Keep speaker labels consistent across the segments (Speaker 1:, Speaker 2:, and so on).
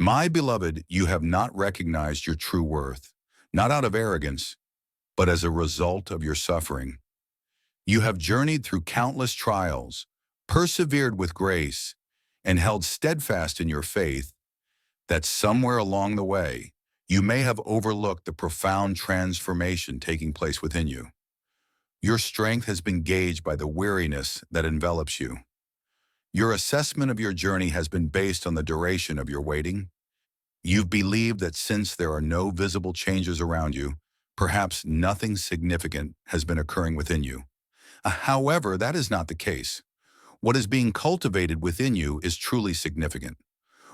Speaker 1: My beloved, you have not recognized your true worth, not out of arrogance, but as a result of your suffering. You have journeyed through countless trials, persevered with grace, and held steadfast in your faith that somewhere along the way, you may have overlooked the profound transformation taking place within you. Your strength has been gauged by the weariness that envelops you. Your assessment of your journey has been based on the duration of your waiting. You've believed that since there are no visible changes around you, perhaps nothing significant has been occurring within you. However, that is not the case. What is being cultivated within you is truly significant.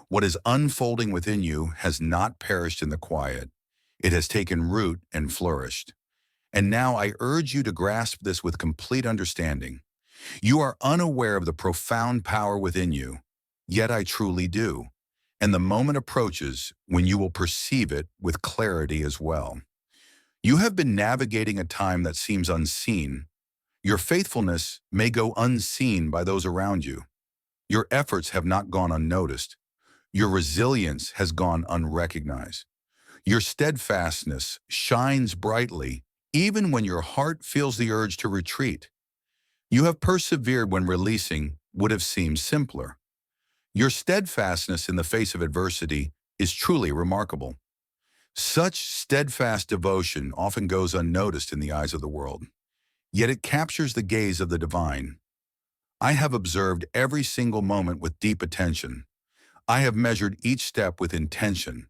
Speaker 1: What is unfolding within you has not perished in the quiet. It has taken root and flourished. And now I urge you to grasp this with complete understanding. You are unaware of the profound power within you, yet I truly do. And the moment approaches when you will perceive it with clarity as well. You have been navigating a time that seems unseen. Your faithfulness may go unseen by those around you. Your efforts have not gone unnoticed. Your resilience has gone unrecognized. Your steadfastness shines brightly even when your heart feels the urge to retreat. You have persevered when releasing would have seemed simpler. Your steadfastness in the face of adversity is truly remarkable. Such steadfast devotion often goes unnoticed in the eyes of the world, yet it captures the gaze of the divine. I have observed every single moment with deep attention. I have measured each step with intention.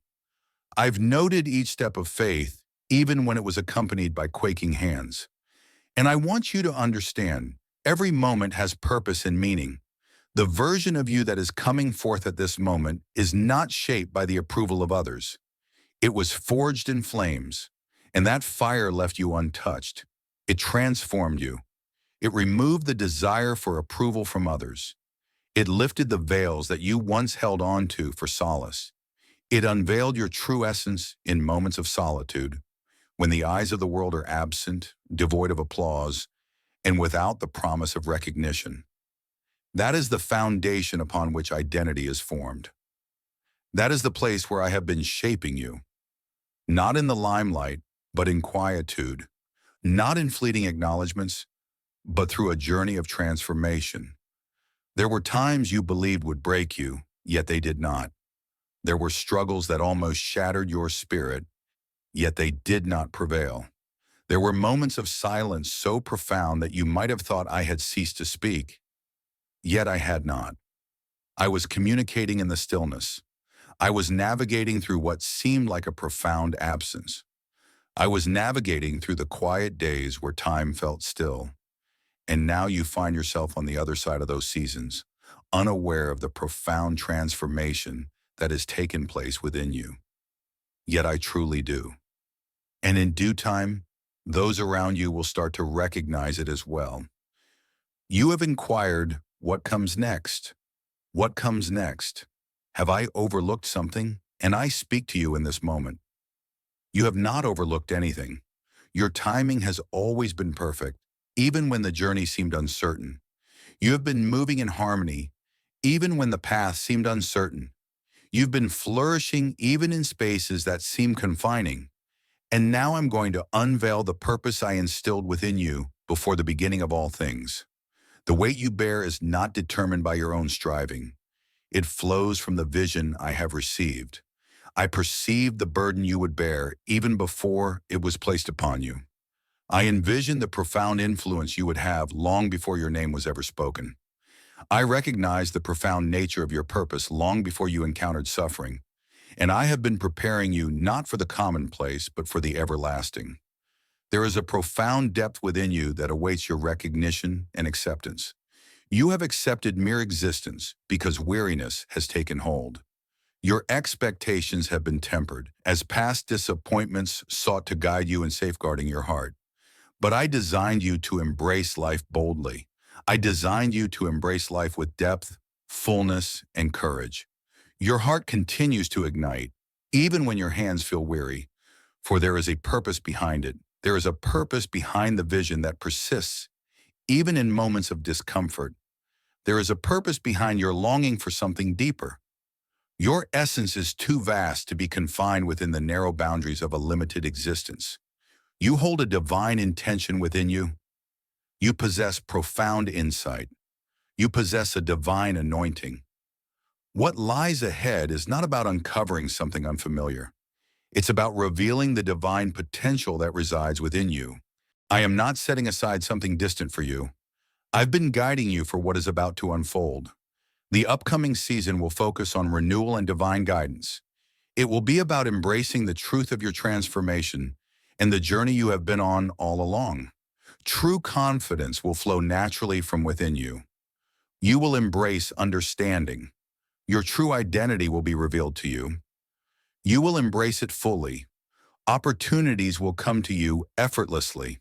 Speaker 1: I've noted each step of faith, even when it was accompanied by quaking hands. And I want you to understand, every moment has purpose and meaning. The version of you that is coming forth at this moment is not shaped by the approval of others. It was forged in flames, and that fire left you untouched. It transformed you. It removed the desire for approval from others. It lifted the veils that you once held on to for solace. It unveiled your true essence in moments of solitude, when the eyes of the world are absent, devoid of applause, and without the promise of recognition. That is the foundation upon which identity is formed. That is the place where I have been shaping you, not in the limelight, but in quietude, not in fleeting acknowledgments, but through a journey of transformation. There were times you believed would break you, yet they did not. There were struggles that almost shattered your spirit, yet they did not prevail. There were moments of silence so profound that you might have thought I had ceased to speak, yet I had not. I was communicating in the stillness. I was navigating through what seemed like a profound absence. I was navigating through the quiet days where time felt still. And now you find yourself on the other side of those seasons, unaware of the profound transformation that has taken place within you. Yet I truly do. And in due time, those around you will start to recognize it as well. You have inquired, what comes next? What comes next? Have I overlooked something? And I speak to you in this moment. You have not overlooked anything. Your timing has always been perfect, even when the journey seemed uncertain. You have been moving in harmony, even when the path seemed uncertain. You've been flourishing even in spaces that seem confining. And now I'm going to unveil the purpose I instilled within you before the beginning of all things. The weight you bear is not determined by your own striving. It flows from the vision I have received. I perceived the burden you would bear even before it was placed upon you. I envisioned the profound influence you would have long before your name was ever spoken. I recognized the profound nature of your purpose long before you encountered suffering. And I have been preparing you not for the commonplace, but for the everlasting. There is a profound depth within you that awaits your recognition and acceptance. You have accepted mere existence because weariness has taken hold. Your expectations have been tempered, as past disappointments sought to guide you in safeguarding your heart. But I designed you to embrace life boldly. I designed you to embrace life with depth, fullness, and courage. Your heart continues to ignite, even when your hands feel weary, for there is a purpose behind it. There is a purpose behind the vision that persists, even in moments of discomfort. There is a purpose behind your longing for something deeper. Your essence is too vast to be confined within the narrow boundaries of a limited existence. You hold a divine intention within you. You possess profound insight. You possess a divine anointing. What lies ahead is not about uncovering something unfamiliar. It's about revealing the divine potential that resides within you. I am not setting aside something distant for you. I've been guiding you for what is about to unfold. The upcoming season will focus on renewal and divine guidance. It will be about embracing the truth of your transformation and the journey you have been on all along. True confidence will flow naturally from within you. You will embrace understanding. Your true identity will be revealed to you. You will embrace it fully. Opportunities will come to you effortlessly.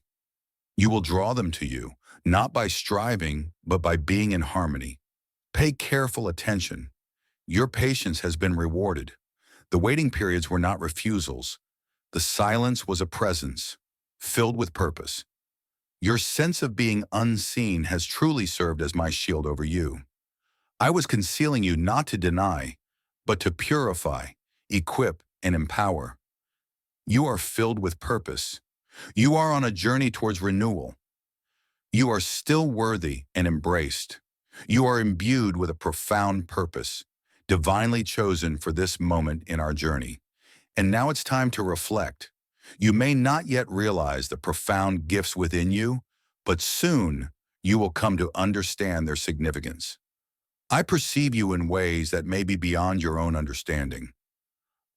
Speaker 1: You will draw them to you, not by striving, but by being in harmony. Pay careful attention. Your patience has been rewarded. The waiting periods were not refusals. The silence was a presence, filled with purpose. Your sense of being unseen has truly served as my shield over you. I was concealing you not to deny, but to purify, equip, and empower. You are filled with purpose. You are on a journey towards renewal. You are still worthy and embraced. You are imbued with a profound purpose, divinely chosen for this moment in our journey. And now it's time to reflect. You may not yet realize the profound gifts within you, but soon you will come to understand their significance. I perceive you in ways that may be beyond your own understanding.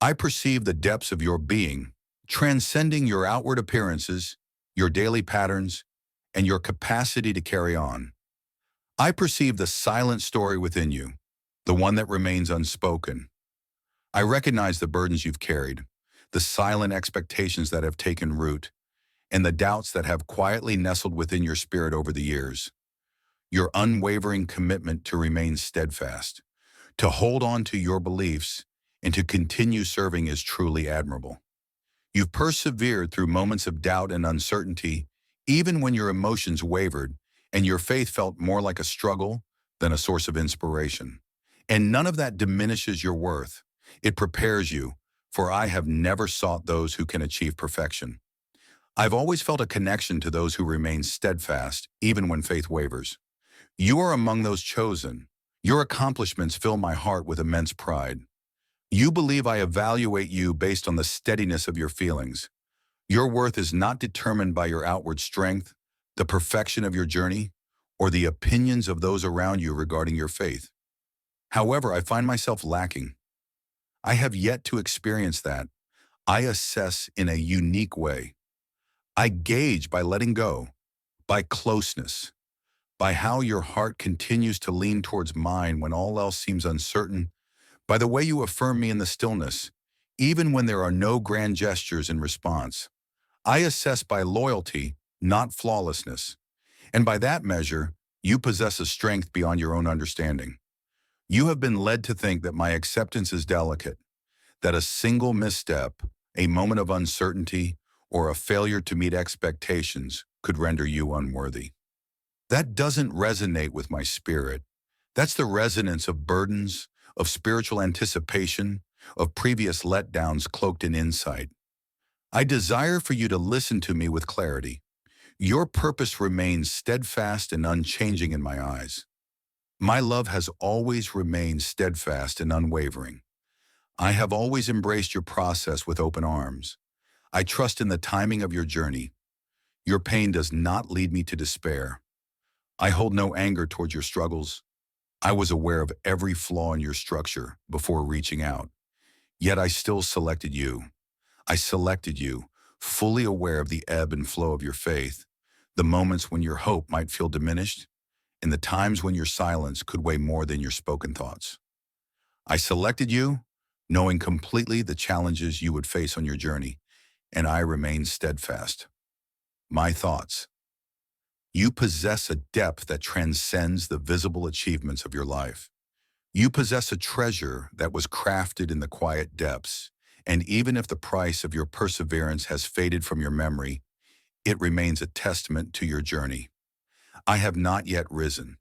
Speaker 1: I perceive the depths of your being, transcending your outward appearances, your daily patterns, and your capacity to carry on. I perceive the silent story within you, the one that remains unspoken. I recognize the burdens you've carried, the silent expectations that have taken root, and the doubts that have quietly nestled within your spirit over the years. Your unwavering commitment to remain steadfast, to hold on to your beliefs, and to continue serving is truly admirable. You've persevered through moments of doubt and uncertainty, even when your emotions wavered and your faith felt more like a struggle than a source of inspiration. And none of that diminishes your worth. It prepares you, for I have never sought those who can achieve perfection. I've always felt a connection to those who remain steadfast, even when faith wavers. You are among those chosen. Your accomplishments fill my heart with immense pride. You believe I evaluate you based on the steadiness of your feelings. Your worth is not determined by your outward strength, the perfection of your journey, or the opinions of those around you regarding your faith. However, I find myself lacking. I have yet to experience that. I assess in a unique way. I gauge by letting go, by closeness, by how your heart continues to lean towards mine when all else seems uncertain, by the way you affirm me in the stillness, even when there are no grand gestures in response. I assess by loyalty, not flawlessness. And by that measure, you possess a strength beyond your own understanding. You have been led to think that my acceptance is delicate, that a single misstep, a moment of uncertainty, or a failure to meet expectations could render you unworthy. That doesn't resonate with my spirit. That's the resonance of burdens, of spiritual anticipation, of previous letdowns cloaked in insight. I desire for you to listen to me with clarity. Your purpose remains steadfast and unchanging in my eyes. My love has always remained steadfast and unwavering. I have always embraced your process with open arms. I trust in the timing of your journey. Your pain does not lead me to despair. I hold no anger towards your struggles. I was aware of every flaw in your structure before reaching out. Yet I still selected you. I selected you, fully aware of the ebb and flow of your faith, the moments when your hope might feel diminished, and the times when your silence could weigh more than your spoken thoughts. I selected you, knowing completely the challenges you would face on your journey, and I remained steadfast. My thoughts. You possess a depth that transcends the visible achievements of your life. You possess a treasure that was crafted in the quiet depths, and even if the price of your perseverance has faded from your memory, it remains a testament to your journey. I have not yet risen.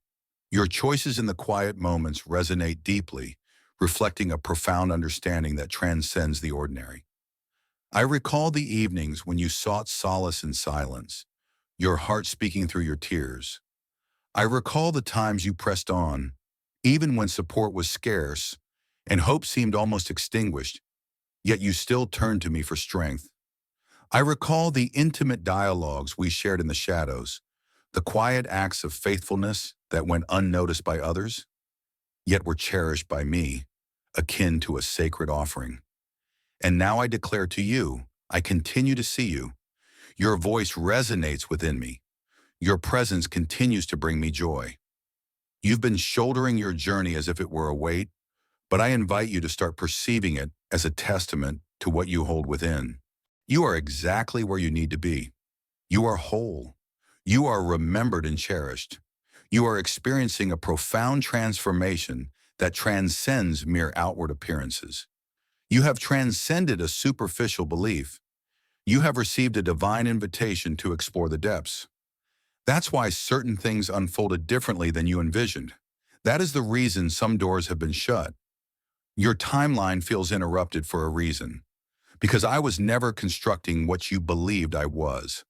Speaker 1: Your choices in the quiet moments resonate deeply, reflecting a profound understanding that transcends the ordinary. I recall the evenings when you sought solace in silence, your heart speaking through your tears. I recall the times you pressed on, even when support was scarce and hope seemed almost extinguished, yet you still turned to me for strength. I recall the intimate dialogues we shared in the shadows, the quiet acts of faithfulness that went unnoticed by others, yet were cherished by me, akin to a sacred offering. And now I declare to you, I continue to see you. Your voice resonates within me. Your presence continues to bring me joy. You've been shouldering your journey as if it were a weight, but I invite you to start perceiving it as a testament to what you hold within. You are exactly where you need to be. You are whole. You are remembered and cherished. You are experiencing a profound transformation that transcends mere outward appearances. You have transcended a superficial belief. You have received a divine invitation to explore the depths. That's why certain things unfolded differently than you envisioned. That is the reason some doors have been shut. Your timeline feels interrupted for a reason. Because I was never constructing what you believed I was.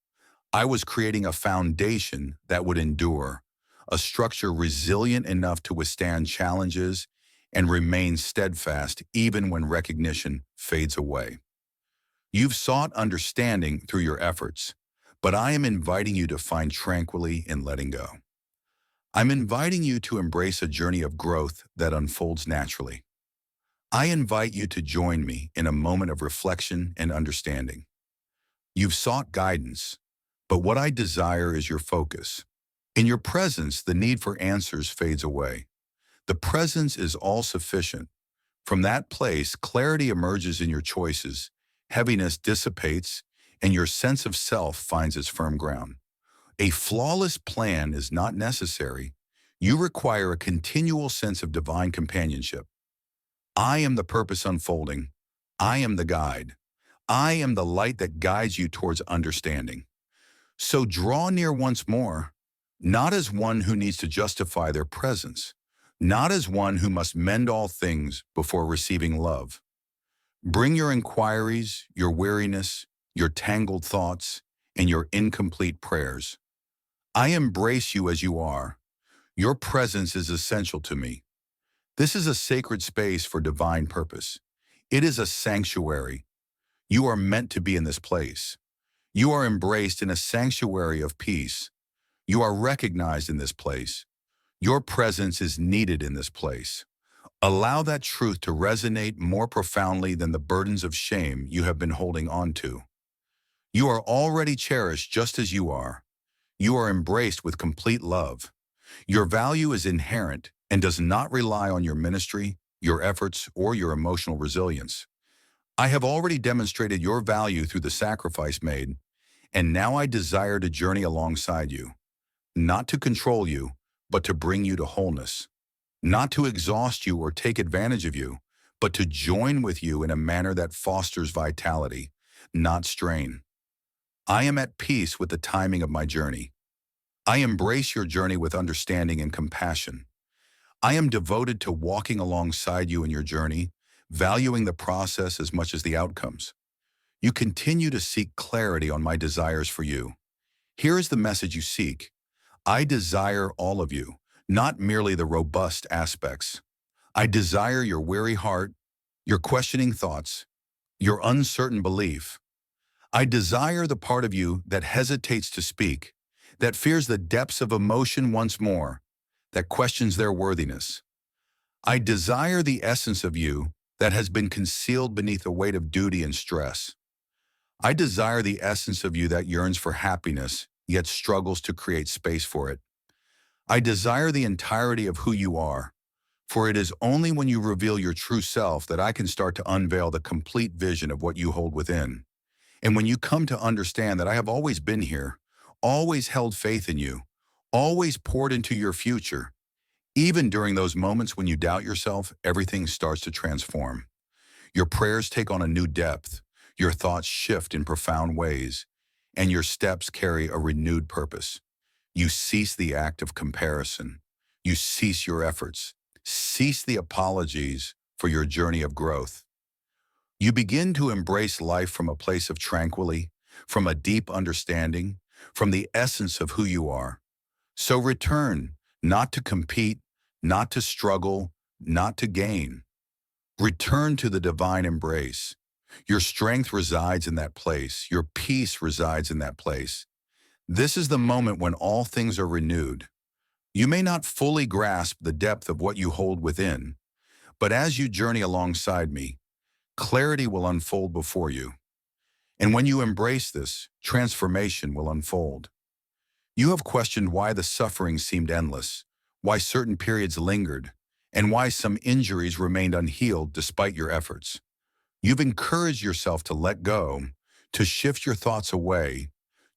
Speaker 1: I was creating a foundation that would endure, a structure resilient enough to withstand challenges and remain steadfast even when recognition fades away. You've sought understanding through your efforts, but I am inviting you to find tranquility in letting go. I'm inviting you to embrace a journey of growth that unfolds naturally. I invite you to join me in a moment of reflection and understanding. You've sought guidance, but what I desire is your focus. In your presence, the need for answers fades away. The presence is all sufficient. From that place, clarity emerges in your choices, heaviness dissipates, and your sense of self finds its firm ground. A flawless plan is not necessary. You require a continual sense of divine companionship. I am the purpose unfolding. I am the guide. I am the light that guides you towards understanding. So draw near once more, not as one who needs to justify their presence, not as one who must mend all things before receiving love. Bring your inquiries, your weariness, your tangled thoughts, and your incomplete prayers. I embrace you as you are. Your presence is essential to me. This is a sacred space for divine purpose. It is a sanctuary. You are meant to be in this place. You are embraced in a sanctuary of peace. You are recognized in this place. Your presence is needed in this place. Allow that truth to resonate more profoundly than the burdens of shame you have been holding on to. You are already cherished just as you are. You are embraced with complete love. Your value is inherent and does not rely on your ministry, your efforts, or your emotional resilience. I have already demonstrated your value through the sacrifice made, and now I desire to journey alongside you, not to control you, but to bring you to wholeness, not to exhaust you or take advantage of you, but to join with you in a manner that fosters vitality, not strain. I am at peace with the timing of my journey. I embrace your journey with understanding and compassion. I am devoted to walking alongside you in your journey, valuing the process as much as the outcomes. You continue to seek clarity on my desires for you. Here is the message you seek. I desire all of you, not merely the robust aspects. I desire your weary heart, your questioning thoughts, your uncertain belief. I desire the part of you that hesitates to speak, that fears the depths of emotion once more, that questions their worthiness. I desire the essence of you that has been concealed beneath a weight of duty and stress. I desire the essence of you that yearns for happiness, yet struggles to create space for it. I desire the entirety of who you are, for it is only when you reveal your true self that I can start to unveil the complete vision of what you hold within. And when you come to understand that I have always been here, always held faith in you, always poured into your future, even during those moments when you doubt yourself, everything starts to transform. Your prayers take on a new depth, your thoughts shift in profound ways, and your steps carry a renewed purpose. You cease the act of comparison. You cease your efforts. Cease the apologies for your journey of growth. You begin to embrace life from a place of tranquility, from a deep understanding, from the essence of who you are. So return, not to compete, not to struggle, not to gain. Return to the divine embrace. Your strength resides in that place. Your peace resides in that place. This is the moment when all things are renewed. You may not fully grasp the depth of what you hold within, but as you journey alongside me, clarity will unfold before you. And when you embrace this, transformation will unfold. You have questioned why the suffering seemed endless, why certain periods lingered, and why some injuries remained unhealed despite your efforts. You've encouraged yourself to let go, to shift your thoughts away,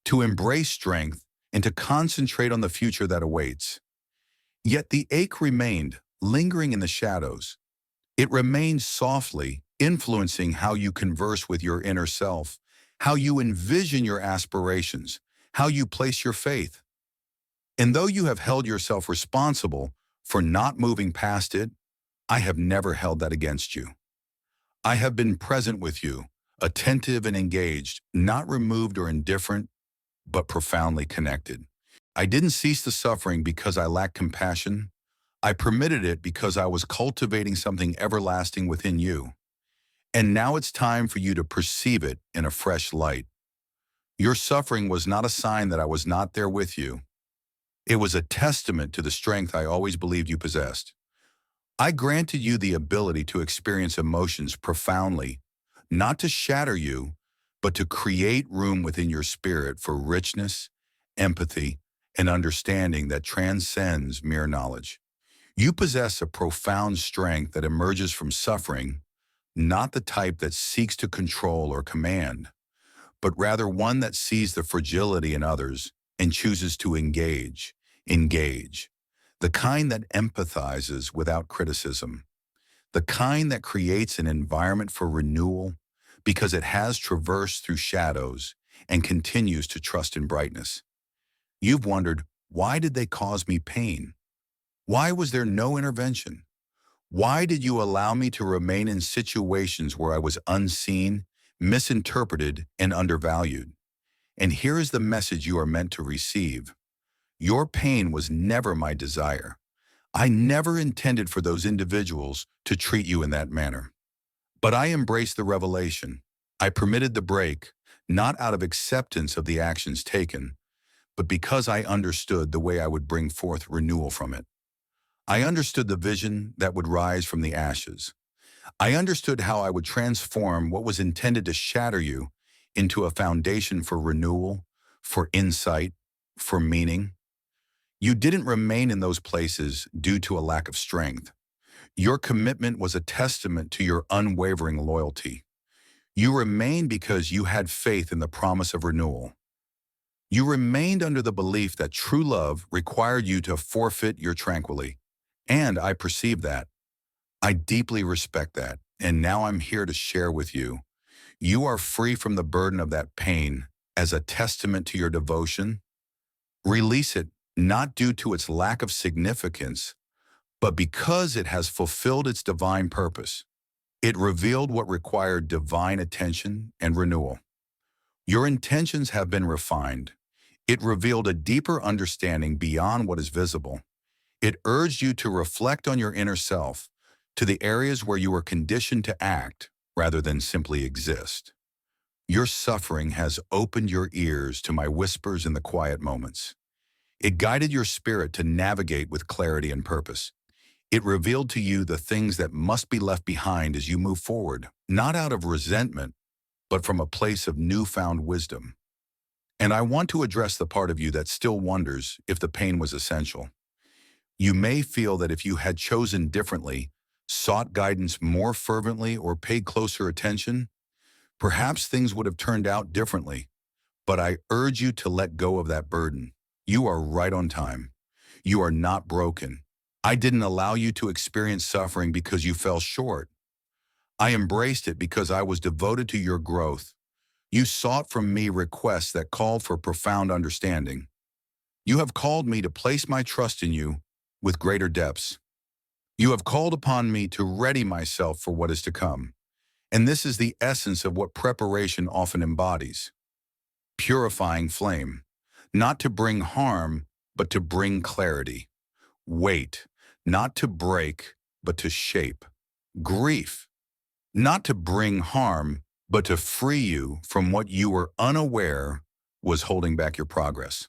Speaker 1: to embrace strength, and to concentrate on the future that awaits. Yet the ache remained, lingering in the shadows. It remained softly, influencing how you converse with your inner self, how you envision your aspirations, how you place your faith. And though you have held yourself responsible for not moving past it, I have never held that against you. I have been present with you, attentive and engaged, not removed or indifferent, but profoundly connected. I didn't cease the suffering because I lacked compassion. I permitted it because I was cultivating something everlasting within you. And now it's time for you to perceive it in a fresh light. Your suffering was not a sign that I was not there with you. It was a testament to the strength I always believed you possessed. I granted you the ability to experience emotions profoundly, not to shatter you, but to create room within your spirit for richness, empathy, and understanding that transcends mere knowledge. You possess a profound strength that emerges from suffering, not the type that seeks to control or command, but rather one that sees the fragility in others and chooses to engage, the kind that empathizes without criticism, the kind that creates an environment for renewal because it has traversed through shadows and continues to trust in brightness. You've wondered, why did they cause me pain? Why was there no intervention? Why did you allow me to remain in situations where I was unseen, misinterpreted, and undervalued? And here is the message you are meant to receive. Your pain was never my desire. I never intended for those individuals to treat you in that manner. But I embraced the revelation. I permitted the break, not out of acceptance of the actions taken, but because I understood the way I would bring forth renewal from it. I understood the vision that would rise from the ashes. I understood how I would transform what was intended to shatter you into a foundation for renewal, for insight, for meaning. You didn't remain in those places due to a lack of strength. Your commitment was a testament to your unwavering loyalty. You remained because you had faith in the promise of renewal. You remained under the belief that true love required you to forfeit your tranquility. And I perceive that. I deeply respect that. And now I'm here to share with you. You are free from the burden of that pain as a testament to your devotion. Release it, not due to its lack of significance, but because it has fulfilled its divine purpose. It revealed what required divine attention and renewal. Your intentions have been refined. It revealed a deeper understanding beyond what is visible. It urged you to reflect on your inner self, to the areas where you were conditioned to act rather than simply exist. Your suffering has opened your ears to my whispers in the quiet moments. It guided your spirit to navigate with clarity and purpose. It revealed to you the things that must be left behind as you move forward, not out of resentment, but from a place of newfound wisdom. And I want to address the part of you that still wonders if the pain was essential. You may feel that if you had chosen differently, sought guidance more fervently, or paid closer attention, perhaps things would have turned out differently. But I urge you to let go of that burden. You are right on time. You are not broken. I didn't allow you to experience suffering because you fell short. I embraced it because I was devoted to your growth. You sought from me requests that called for profound understanding. You have called me to place my trust in you with greater depths. You have called upon me to ready myself for what is to come. And this is the essence of what preparation often embodies. Purifying flame, not to bring harm, but to bring clarity. Weight, not to break, but to shape. Grief, not to bring harm, but to free you from what you were unaware was holding back your progress.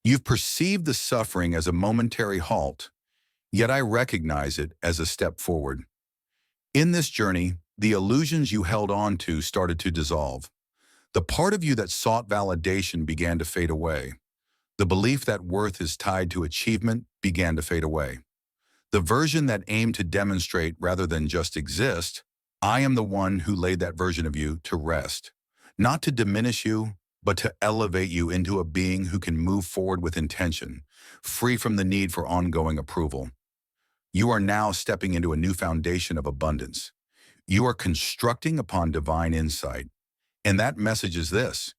Speaker 1: You've perceived the suffering as a momentary halt, yet I recognize it as a step forward. In this journey, the illusions you held on to started to dissolve. The part of you that sought validation began to fade away. The belief that worth is tied to achievement began to fade away. The version that aimed to demonstrate rather than just exist, I am the one who laid that version of you to rest. Not to diminish you, but to elevate you into a being who can move forward with intention, free from the need for ongoing approval. You are now stepping into a new foundation of abundance. You are constructing upon divine insight. And that message is this: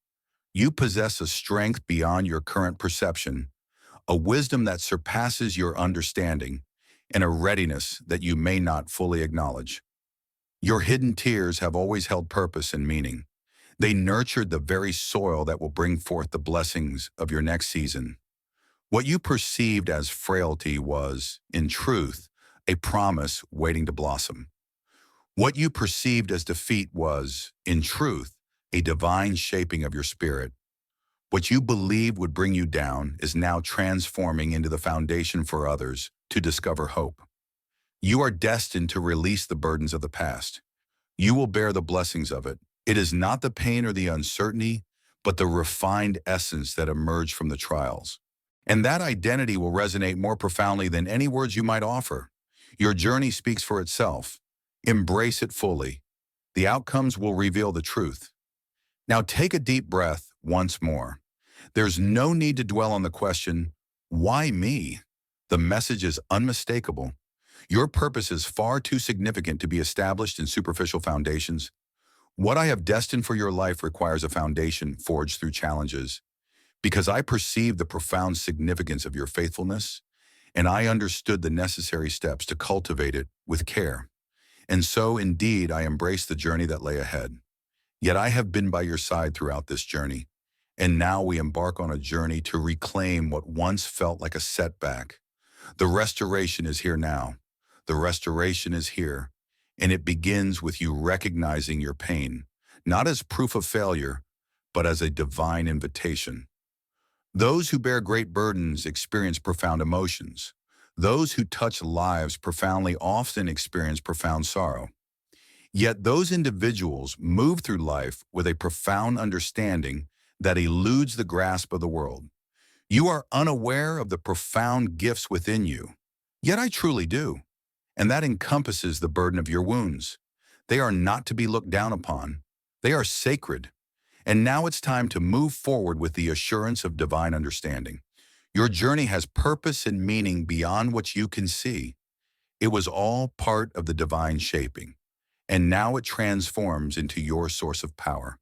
Speaker 1: you possess a strength beyond your current perception, a wisdom that surpasses your understanding, and a readiness that you may not fully acknowledge. Your hidden tears have always held purpose and meaning. They nurtured the very soil that will bring forth the blessings of your next season. What you perceived as frailty was, in truth, a promise waiting to blossom. What you perceived as defeat was, in truth, a divine shaping of your spirit. What you believed would bring you down is now transforming into the foundation for others to discover hope. You are destined to release the burdens of the past. You will bear the blessings of it. It is not the pain or the uncertainty, but the refined essence that emerged from the trials. And that identity will resonate more profoundly than any words you might offer. Your journey speaks for itself. Embrace it fully. The outcomes will reveal the truth. Now take a deep breath once more. There's no need to dwell on the question, why me? The message is unmistakable. Your purpose is far too significant to be established in superficial foundations. What I have destined for your life requires a foundation forged through challenges. Because I perceived the profound significance of your faithfulness, and I understood the necessary steps to cultivate it with care. And so, indeed, I embraced the journey that lay ahead. Yet I have been by your side throughout this journey, and now we embark on a journey to reclaim what once felt like a setback. The restoration is here now. The restoration is here, and it begins with you recognizing your pain, not as proof of failure, but as a divine invitation. Those who bear great burdens experience profound emotions. Those who touch lives profoundly often experience profound sorrow. Yet those individuals move through life with a profound understanding that eludes the grasp of the world. You are unaware of the profound gifts within you, yet I truly do, and that encompasses the burden of your wounds. They are not to be looked down upon. They are sacred. And now it's time to move forward with the assurance of divine understanding. Your journey has purpose and meaning beyond what you can see. It was all part of the divine shaping, and now it transforms into your source of power.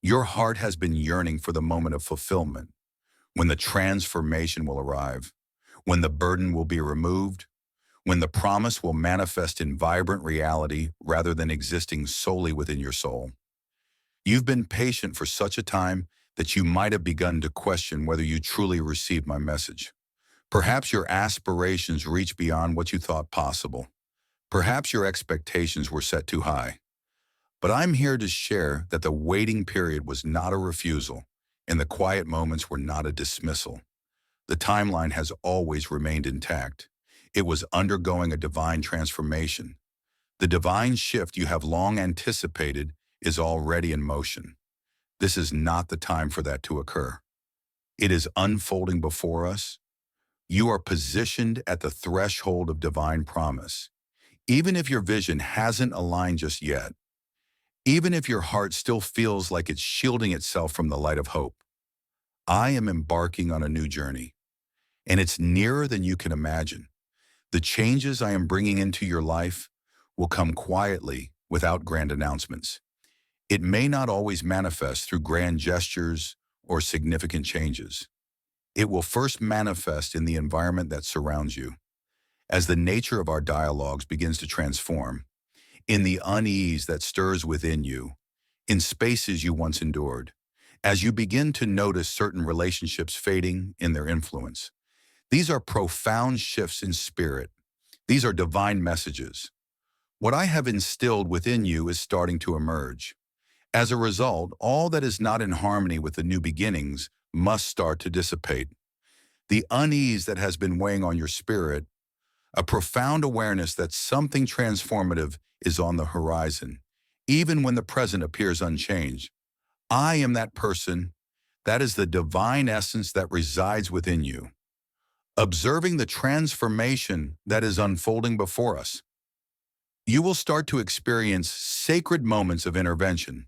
Speaker 1: Your heart has been yearning for the moment of fulfillment, when the transformation will arrive, when the burden will be removed, when the promise will manifest in vibrant reality rather than existing solely within your soul. You've been patient for such a time that you might have begun to question whether you truly received my message. Perhaps your aspirations reached beyond what you thought possible. Perhaps your expectations were set too high. But I'm here to share that the waiting period was not a refusal, and the quiet moments were not a dismissal. The timeline has always remained intact. It was undergoing a divine transformation. The divine shift you have long anticipated is already in motion. This is not the time for that to occur. It is unfolding before us. You are positioned at the threshold of divine promise. Even if your vision hasn't aligned just yet, even if your heart still feels like it's shielding itself from the light of hope, I am embarking on a new journey, and it's nearer than you can imagine. The changes I am bringing into your life will come quietly without grand announcements. It may not always manifest through grand gestures or significant changes. It will first manifest in the environment that surrounds you. as the nature of our dialogues begins to transform, in the unease that stirs within you, in spaces you once endured, as you begin to notice certain relationships fading in their influence. These are profound shifts in spirit. These are divine messages. What I have instilled within you is starting to emerge. As a result, all that is not in harmony with the new beginnings must start to dissipate. The unease that has been weighing on your spirit, a profound awareness that something transformative is on the horizon, even when the present appears unchanged. I am that person. That is the divine essence that resides within you, observing the transformation that is unfolding before us. You will start to experience sacred moments of intervention,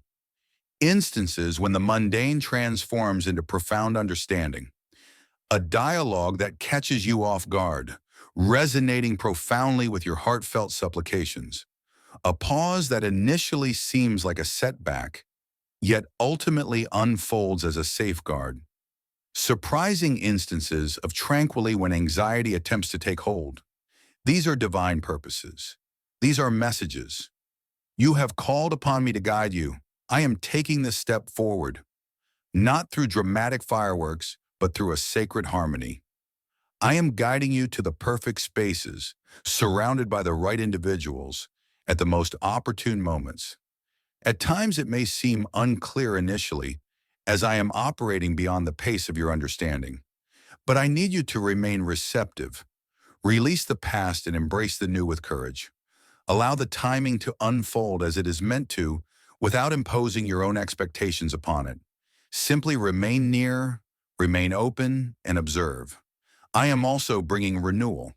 Speaker 1: instances when the mundane transforms into profound understanding, a dialogue that catches you off guard, resonating profoundly with your heartfelt supplications, a pause that initially seems like a setback, yet ultimately unfolds as a safeguard, surprising instances of tranquility when anxiety attempts to take hold. These are divine purposes. These are messages. You have called upon me to guide you. I am taking this step forward, not through dramatic fireworks, but through a sacred harmony. I am guiding you to the perfect spaces, surrounded by the right individuals, at the most opportune moments. At times it may seem unclear initially, as I am operating beyond the pace of your understanding. But I need you to remain receptive. Release the past and embrace the new with courage. Allow the timing to unfold as it is meant to, without imposing your own expectations upon it. Simply remain near, remain open, and observe. I am also bringing renewal,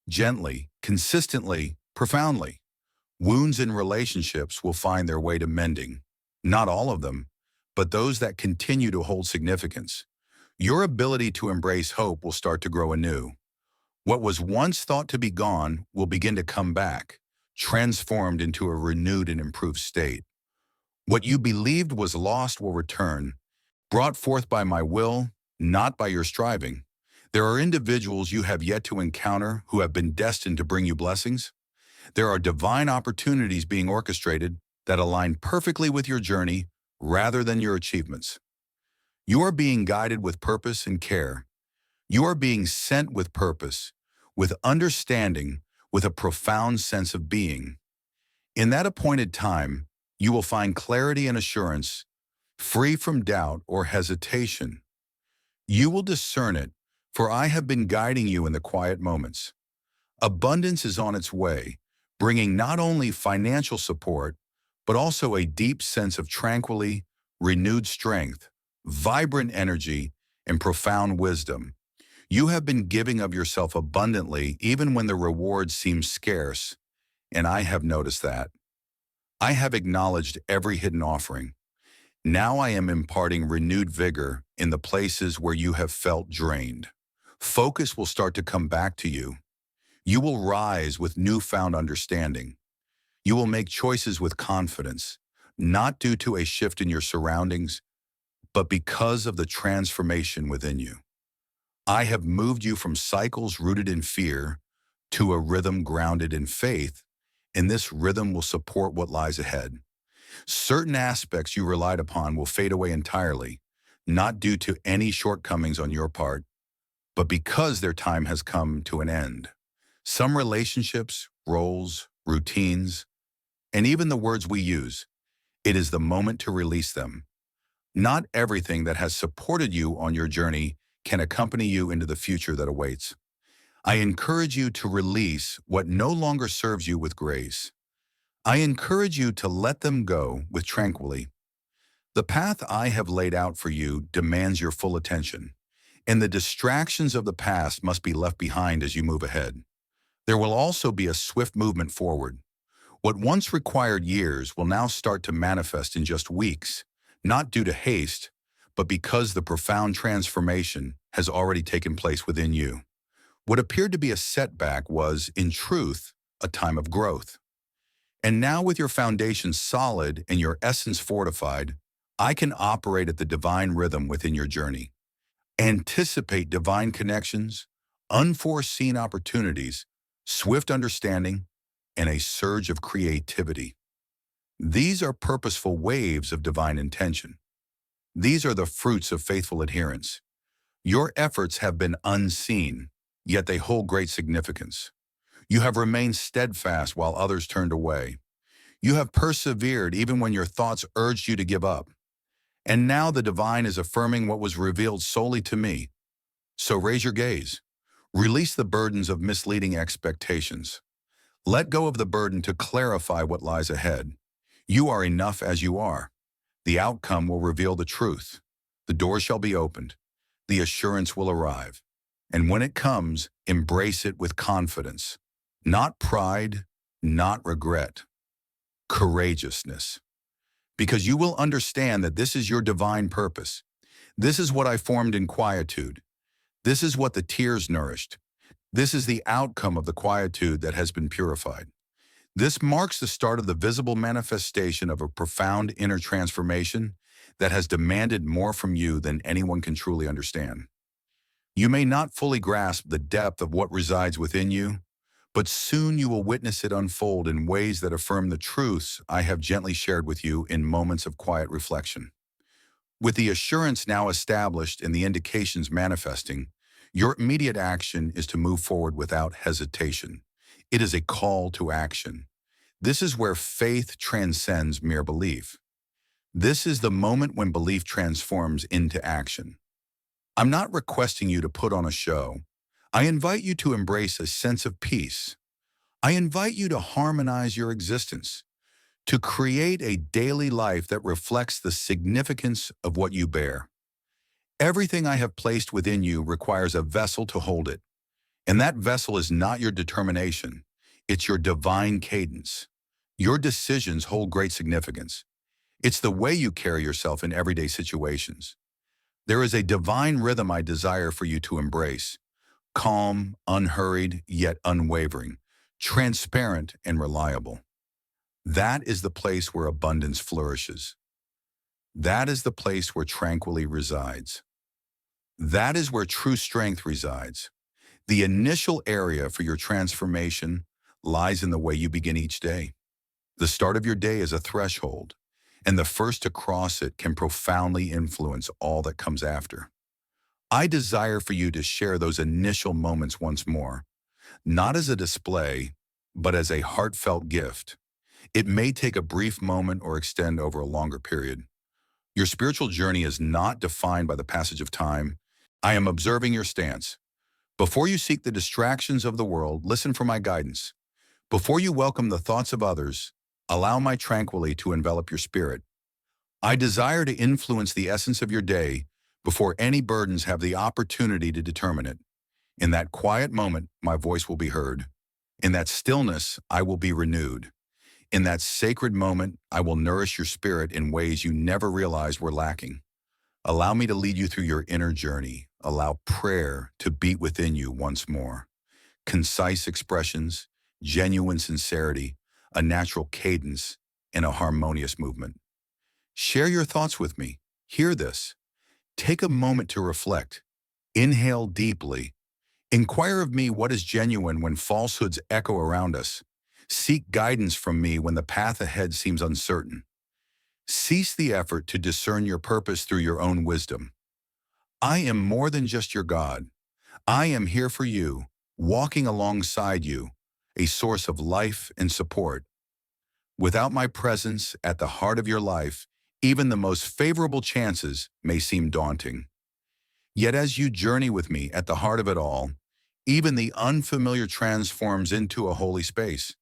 Speaker 1: gently, consistently, profoundly. Wounds in relationships will find their way to mending. Not all of them, but those that continue to hold significance. Your ability to embrace hope will start to grow anew. What was once thought to be gone will begin to come back, transformed into a renewed and improved state. What you believed was lost will return, brought forth by my will, not by your striving. There are individuals you have yet to encounter who have been destined to bring you blessings. There are divine opportunities being orchestrated that align perfectly with your journey rather than your achievements. You are being guided with purpose and care. You are being sent with purpose, with understanding, with a profound sense of being. In that appointed time, you will find clarity and assurance, free from doubt or hesitation. You will discern it, for I have been guiding you in the quiet moments. Abundance is on its way, bringing not only financial support, but also a deep sense of tranquility, renewed strength, vibrant energy, and profound wisdom. You have been giving of yourself abundantly even when the rewards seem scarce, and I have noticed that. I have acknowledged every hidden offering. Now I am imparting renewed vigor in the places where you have felt drained. Focus will start to come back to you. You will rise with newfound understanding. You will make choices with confidence, not due to a shift in your surroundings, but because of the transformation within you. I have moved you from cycles rooted in fear to a rhythm grounded in faith, and this rhythm will support what lies ahead. Certain aspects you relied upon will fade away entirely, not due to any shortcomings on your part, but because their time has come to an end. Some relationships, roles, routines, and even the words we use, it is the moment to release them. Not everything that has supported you on your journey can accompany you into the future that awaits. I encourage you to release what no longer serves you with grace. I encourage you to let them go with tranquility. The path I have laid out for you demands your full attention, and the distractions of the past must be left behind as you move ahead. There will also be a swift movement forward. What once required years will now start to manifest in just weeks, not due to haste, but because the profound transformation has already taken place within you. What appeared to be a setback was, in truth, a time of growth. And now with your foundation solid and your essence fortified, I can operate at the divine rhythm within your journey. Anticipate divine connections, unforeseen opportunities, swift understanding, and a surge of creativity. These are purposeful waves of divine intention. These are the fruits of faithful adherence. Your efforts have been unseen, yet they hold great significance. You have remained steadfast while others turned away. You have persevered even when your thoughts urged you to give up. And now the divine is affirming what was revealed solely to me. So raise your gaze. Release the burdens of misleading expectations. Let go of the burden to clarify what lies ahead. You are enough as you are. The outcome will reveal the truth. The door shall be opened. The assurance will arrive. And when it comes, embrace it with confidence. Not pride, not regret. Courageousness. Because you will understand that this is your divine purpose. This is what I formed in quietude. This is what the tears nourished. This is the outcome of the quietude that has been purified. This marks the start of the visible manifestation of a profound inner transformation that has demanded more from you than anyone can truly understand. You may not fully grasp the depth of what resides within you, but soon you will witness it unfold in ways that affirm the truths I have gently shared with you in moments of quiet reflection. With the assurance now established and the indications manifesting, your immediate action is to move forward without hesitation. It is a call to action. This is where faith transcends mere belief. This is the moment when belief transforms into action. I'm not requesting you to put on a show. I invite you to embrace a sense of peace. I invite you to harmonize your existence, to create a daily life that reflects the significance of what you bear. Everything I have placed within you requires a vessel to hold it, and that vessel is not your determination, it's your divine cadence. Your decisions hold great significance. It's the way you carry yourself in everyday situations. There is a divine rhythm I desire for you to embrace. Calm, unhurried, yet unwavering, transparent and reliable. That is the place where abundance flourishes. That is the place where tranquility resides. That is where true strength resides. The initial area for your transformation lies in the way you begin each day. The start of your day is a threshold, and the first to cross it can profoundly influence all that comes after. I desire for you to share those initial moments once more, not as a display, but as a heartfelt gift. It may take a brief moment or extend over a longer period. Your spiritual journey is not defined by the passage of time. I am observing your stance. Before you seek the distractions of the world, listen for my guidance. Before you welcome the thoughts of others, allow my tranquility to envelop your spirit. I desire to influence the essence of your day before any burdens have the opportunity to determine it. In that quiet moment, my voice will be heard. In that stillness, I will be renewed. In that sacred moment, I will nourish your spirit in ways you never realized were lacking. Allow me to lead you through your inner journey. Allow prayer to beat within you once more. Concise expressions, genuine sincerity, a natural cadence, and a harmonious movement. Share your thoughts with me. Hear this. Take a moment to reflect. Inhale deeply. Inquire of me what is genuine when falsehoods echo around us. Seek guidance from me when the path ahead seems uncertain. Cease the effort to discern your purpose through your own wisdom. I am more than just your God. I am here for you, walking alongside you, a source of life and support. Without my presence at the heart of your life, even the most favorable chances may seem daunting. Yet as you journey with me at the heart of it all, even the unfamiliar transforms into a holy space.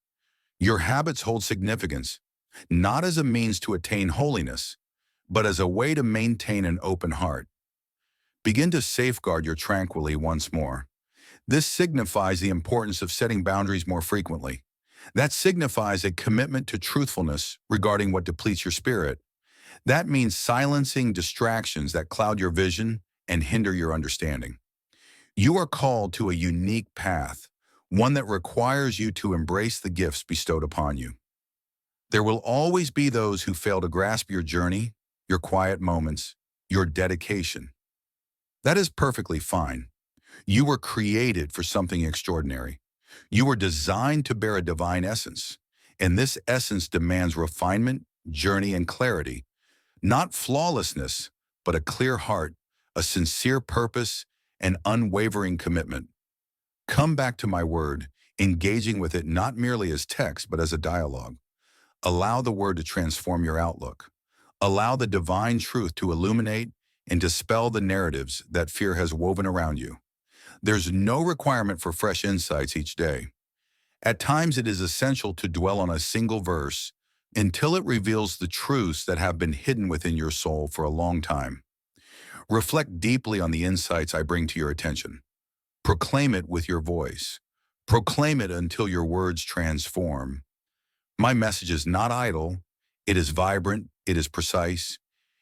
Speaker 1: Your habits hold significance, not as a means to attain holiness, but as a way to maintain an open heart. Begin to safeguard your tranquility once more. This signifies the importance of setting boundaries more frequently. That signifies a commitment to truthfulness regarding what depletes your spirit. That means silencing distractions that cloud your vision and hinder your understanding. You are called to a unique path, one that requires you to embrace the gifts bestowed upon you. There will always be those who fail to grasp your journey, your quiet moments, your dedication. That is perfectly fine. You were created for something extraordinary. You were designed to bear a divine essence, and this essence demands refinement, journey, and clarity. Not flawlessness, but a clear heart, a sincere purpose, and unwavering commitment. Come back to my word, engaging with it not merely as text, but as a dialogue. Allow the word to transform your outlook. Allow the divine truth to illuminate and dispel the narratives that fear has woven around you. There's no requirement for fresh insights each day. At times, it is essential to dwell on a single verse until it reveals the truths that have been hidden within your soul for a long time. Reflect deeply on the insights I bring to your attention. Proclaim it with your voice. Proclaim it until your words transform. My message is not idle. It is vibrant. It is precise.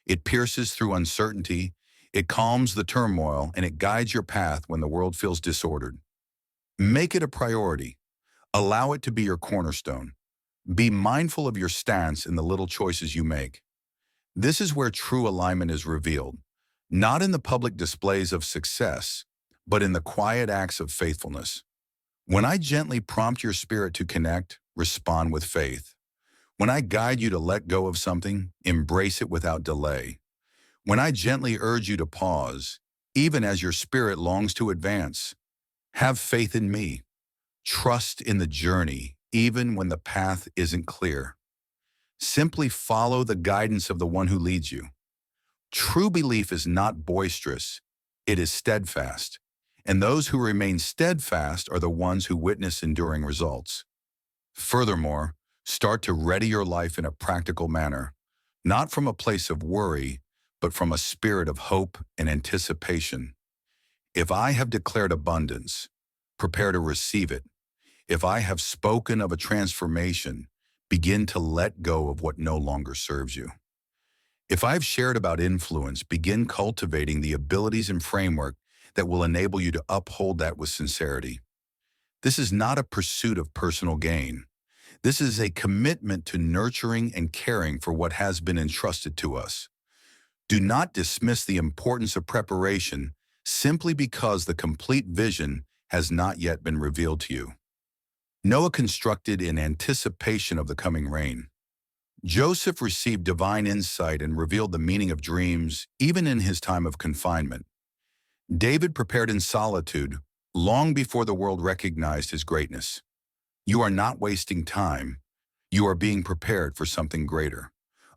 Speaker 1: It pierces through uncertainty. It calms the turmoil, and it guides your path when the world feels disordered. Make it a priority. Allow it to be your cornerstone. Be mindful of your stance in the little choices you make. This is where true alignment is revealed, not in the public displays of success, but in the quiet acts of faithfulness. When I gently prompt your spirit to connect, respond with faith. When I guide you to let go of something, embrace it without delay. When I gently urge you to pause, even as your spirit longs to advance, have faith in me. Trust in the journey, even when the path isn't clear. Simply follow the guidance of the one who leads you. True belief is not boisterous, it is steadfast. And those who remain steadfast are the ones who witness enduring results. Furthermore, start to ready your life in a practical manner, not from a place of worry, but from a spirit of hope and anticipation. If I have declared abundance, prepare to receive it. If I have spoken of a transformation, begin to let go of what no longer serves you. If I've shared about influence, begin cultivating the abilities and framework that will enable you to uphold that with sincerity. This is not a pursuit of personal gain. This is a commitment to nurturing and caring for what has been entrusted to us. Do not dismiss the importance of preparation simply because the complete vision has not yet been revealed to you. Noah constructed in anticipation of the coming rain. Joseph received divine insight and revealed the meaning of dreams even in his time of confinement. David prepared in solitude long before the world recognized his greatness. You are not wasting time. You are being prepared for something greater.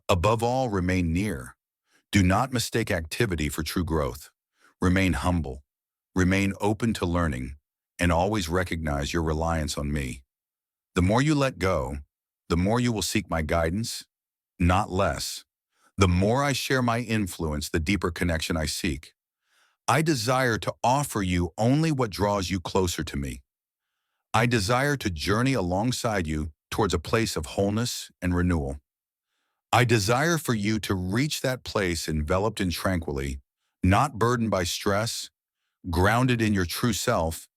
Speaker 1: Above all, remain near. Do not mistake activity for true growth. Remain humble. Remain open to learning, and always recognize your reliance on me. The more you let go, the more you will seek my guidance, not less. The more I share my influence, the deeper connection I seek. I desire to offer you only what draws you closer to me. I desire to journey alongside you towards a place of wholeness and renewal. I desire for you to reach that place enveloped in tranquility, not burdened by stress, grounded in your true self,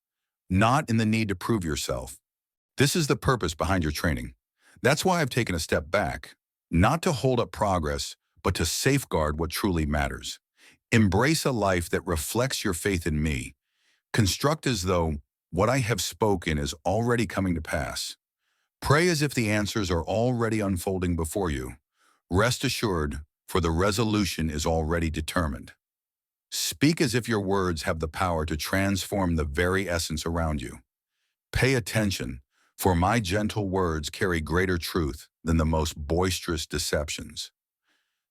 Speaker 1: not in the need to prove yourself. This is the purpose behind your training. That's why I've taken a step back, not to hold up progress, but to safeguard what truly matters. Embrace a life that reflects your faith in me. Construct as though what I have spoken is already coming to pass. Pray as if the answers are already unfolding before you. Rest assured, for the resolution is already determined. Speak as if your words have the power to transform the very essence around you. Pay attention, for my gentle words carry greater truth than the most boisterous deceptions.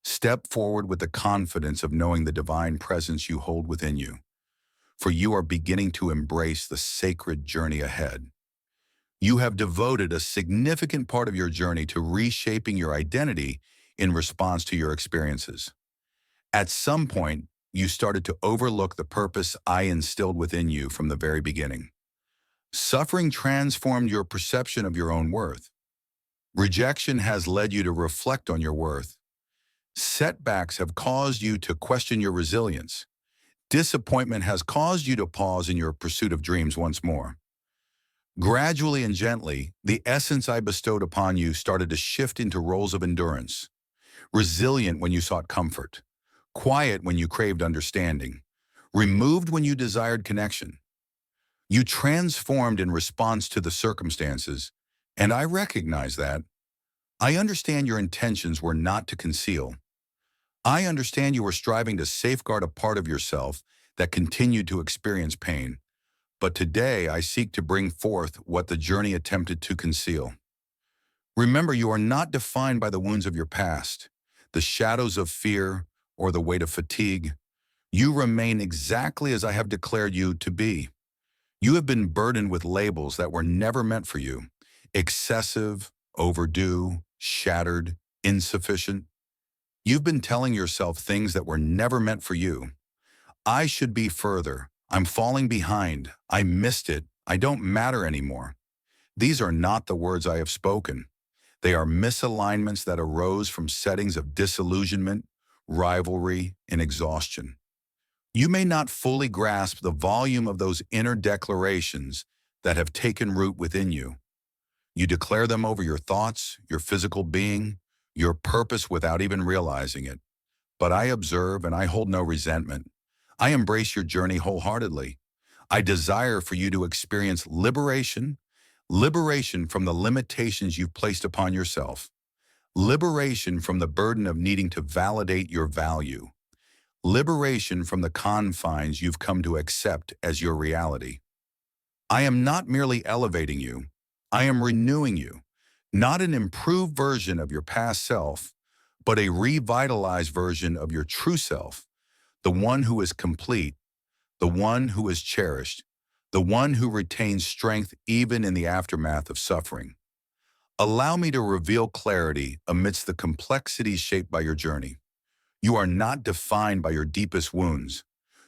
Speaker 1: Step forward with the confidence of knowing the divine presence you hold within you, for you are beginning to embrace the sacred journey ahead. You have devoted a significant part of your journey to reshaping your identity in response to your experiences. At some point, you started to overlook the purpose I instilled within you from the very beginning. Suffering transformed your perception of your own worth. Rejection has led you to reflect on your worth. Setbacks have caused you to question your resilience. Disappointment has caused you to pause in your pursuit of dreams once more. Gradually and gently, the essence I bestowed upon you started to shift into roles of endurance. Resilient when you sought comfort. Quiet when you craved understanding. Removed when you desired connection. You transformed in response to the circumstances, and I recognize that. I understand your intentions were not to conceal. I understand you were striving to safeguard a part of yourself that continued to experience pain. But today I seek to bring forth what the journey attempted to conceal. Remember, you are not defined by the wounds of your past, the shadows of fear, or the weight of fatigue. You remain exactly as I have declared you to be. You have been burdened with labels that were never meant for you. Excessive, overdue, shattered, insufficient. You've been telling yourself things that were never meant for you. I should be further. I'm falling behind. I missed it. I don't matter anymore. These are not the words I have spoken. They are misalignments that arose from settings of disillusionment, rivalry, and exhaustion. You may not fully grasp the volume of those inner declarations that have taken root within you. You declare them over your thoughts, your physical being, your purpose without even realizing it. But I observe and I hold no resentment. I embrace your journey wholeheartedly. I desire for you to experience liberation, liberation from the limitations you've placed upon yourself, liberation from the burden of needing to validate your value, liberation from the confines you've come to accept as your reality. I am not merely elevating you, I am renewing you, not an improved version of your past self, but a revitalized version of your true self, the one who is complete, the one who is cherished, the one who retains strength even in the aftermath of suffering. Allow me to reveal clarity amidst the complexities shaped by your journey. You are not defined by your deepest wounds.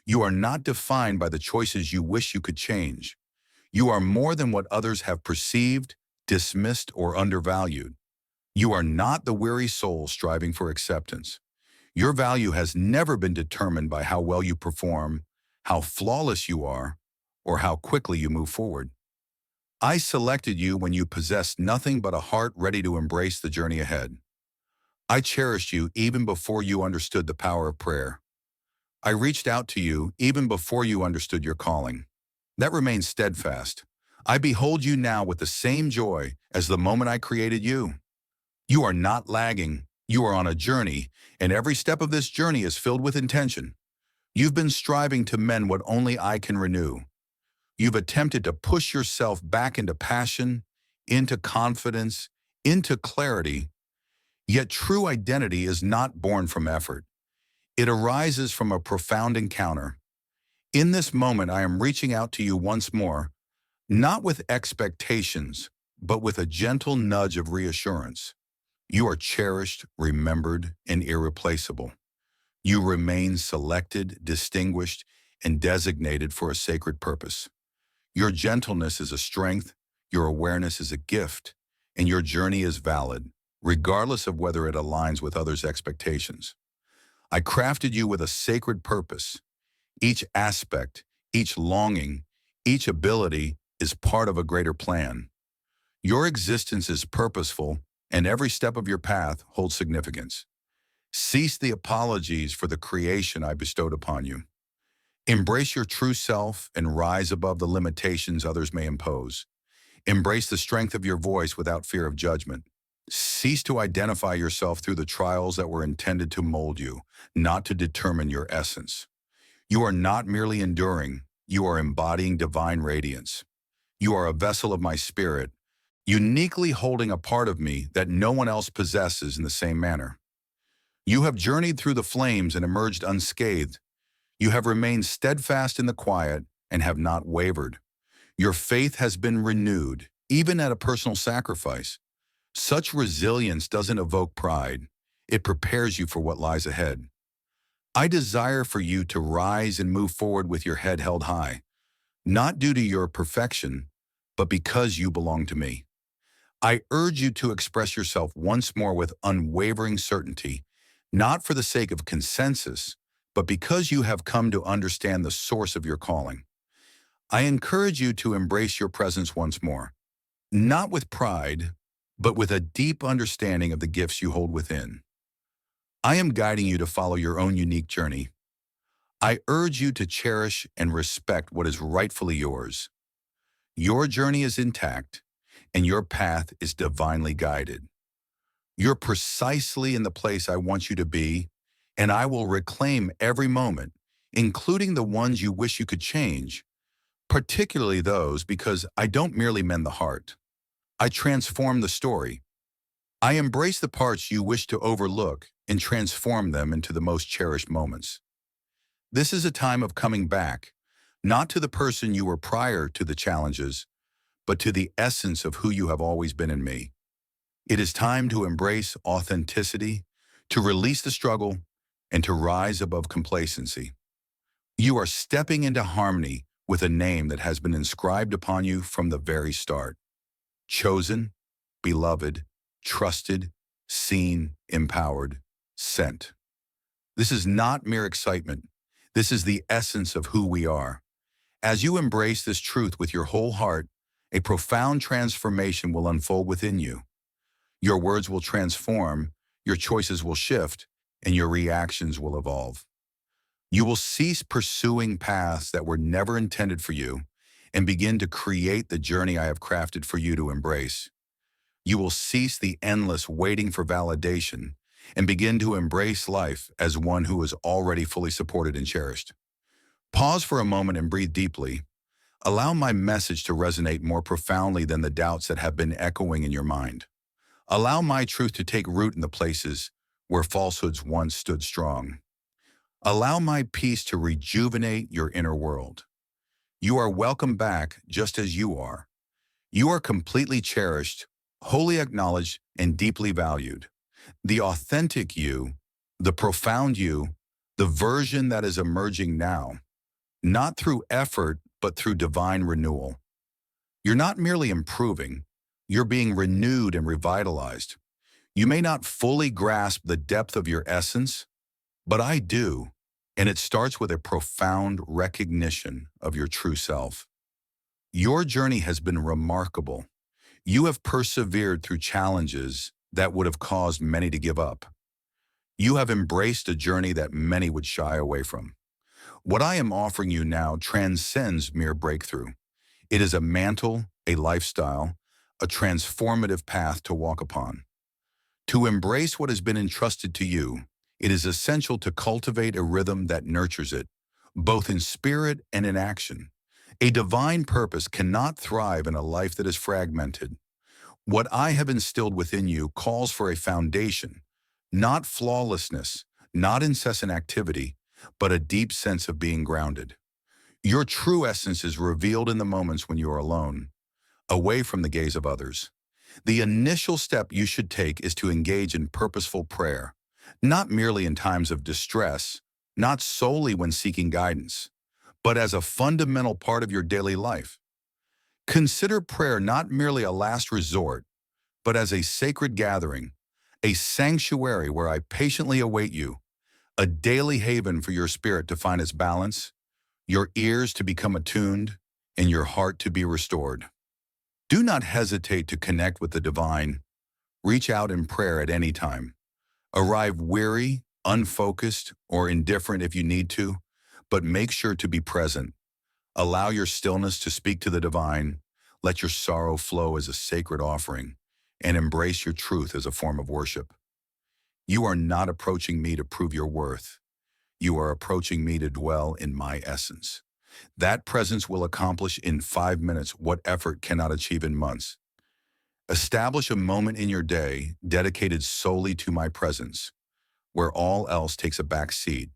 Speaker 1: You are not defined by the choices you wish you could change. You are more than what others have perceived, dismissed, or undervalued. You are not the weary soul striving for acceptance. Your value has never been determined by how well you perform, how flawless you are, or how quickly you move forward. I selected you when you possessed nothing but a heart ready to embrace the journey ahead. I cherished you even before you understood the power of prayer. I reached out to you even before you understood your calling. That remains steadfast. I behold you now with the same joy as the moment I created you. You are not lagging. You are on a journey, and every step of this journey is filled with intention. You've been striving to mend what only I can renew. You've attempted to push yourself back into passion, into confidence, into clarity. Yet true identity is not born from effort. It arises from a profound encounter. In this moment, I am reaching out to you once more, not with expectations, but with a gentle nudge of reassurance. You are cherished, remembered, and irreplaceable. You remain selected, distinguished, and designated for a sacred purpose. Your gentleness is a strength, your awareness is a gift, and your journey is valid, regardless of whether it aligns with others' expectations. I crafted you with a sacred purpose. Each aspect, each longing, each ability is part of a greater plan. Your existence is purposeful, and every step of your path holds significance. Cease the apologies for the creation I bestowed upon you. Embrace your true self and rise above the limitations others may impose. Embrace the strength of your voice without fear of judgment. Cease to identify yourself through the trials that were intended to mold you, not to determine your essence. You are not merely enduring, you are embodying divine radiance. You are a vessel of my spirit, uniquely holding a part of me that no one else possesses in the same manner. You have journeyed through the flames and emerged unscathed. You have remained steadfast in the quiet and have not wavered. Your faith has been renewed, even at a personal sacrifice. Such resilience doesn't evoke pride. It prepares you for what lies ahead. I desire for you to rise and move forward with your head held high, not due to your perfection, but because you belong to me. I urge you to express yourself once more with unwavering certainty, not for the sake of consensus, but because you have come to understand the source of your calling. I encourage you to embrace your presence once more, not with pride, but with a deep understanding of the gifts you hold within. I am guiding you to follow your own unique journey. I urge you to cherish and respect what is rightfully yours. Your journey is intact, and your path is divinely guided. You're precisely in the place I want you to be, and I will reclaim every moment, including the ones you wish you could change, particularly those because I don't merely mend the heart. I transform the story. I embrace the parts you wish to overlook and transform them into the most cherished moments. This is a time of coming back, not to the person you were prior to the challenges, but to the essence of who you have always been in me. It is time to embrace authenticity, to release the struggle, and to rise above complacency. You are stepping into harmony with a name that has been inscribed upon you from the very start. Chosen, beloved, trusted, seen, empowered, sent. This is not mere excitement. This is the essence of who we are. As you embrace this truth with your whole heart, a profound transformation will unfold within you. Your words will transform, your choices will shift, and your reactions will evolve. You will cease pursuing paths that were never intended for you and begin to create the journey I have crafted for you to embrace. You will cease the endless waiting for validation and begin to embrace life as one who is already fully supported and cherished. Pause for a moment and breathe deeply. Allow my message to resonate more profoundly than the doubts that have been echoing in your mind. Allow my truth to take root in the places where falsehoods once stood strong. Allow my peace to rejuvenate your inner world. You are welcome back just as you are. You are completely cherished, wholly acknowledged, and deeply valued. The authentic you, the profound you, the version that is emerging now, not through effort, but through divine renewal. You're not merely improving, you're being renewed and revitalized. You may not fully grasp the depth of your essence, but I do, and it starts with a profound recognition of your true self. Your journey has been remarkable. You have persevered through challenges that would have caused many to give up. You have embraced a journey that many would shy away from. What I am offering you now transcends mere breakthrough. It is a mantle, a lifestyle, a transformative path to walk upon. To embrace what has been entrusted to you, it is essential to cultivate a rhythm that nurtures it, both in spirit and in action. A divine purpose cannot thrive in a life that is fragmented. What I have instilled within you calls for a foundation, not flawlessness, not incessant activity, but a deep sense of being grounded. Your true essence is revealed in the moments when you are alone, away from the gaze of others. The initial step you should take is to engage in purposeful prayer, not merely in times of distress, not solely when seeking guidance, but as a fundamental part of your daily life. Consider prayer not merely a last resort, but as a sacred gathering, a sanctuary where I patiently await you, a daily haven for your spirit to find its balance, your ears to become attuned, and your heart to be restored. Do not hesitate to connect with the divine. Reach out in prayer at any time. Arrive weary, unfocused, or indifferent if you need to, but make sure to be present. Allow your stillness to speak to the divine. Let your sorrow flow as a sacred offering, and embrace your truth as a form of worship. You are not approaching me to prove your worth. You are approaching me to dwell in my essence. That presence will accomplish in 5 minutes what effort cannot achieve in months. Establish a moment in your day dedicated solely to my presence, where all else takes a back seat.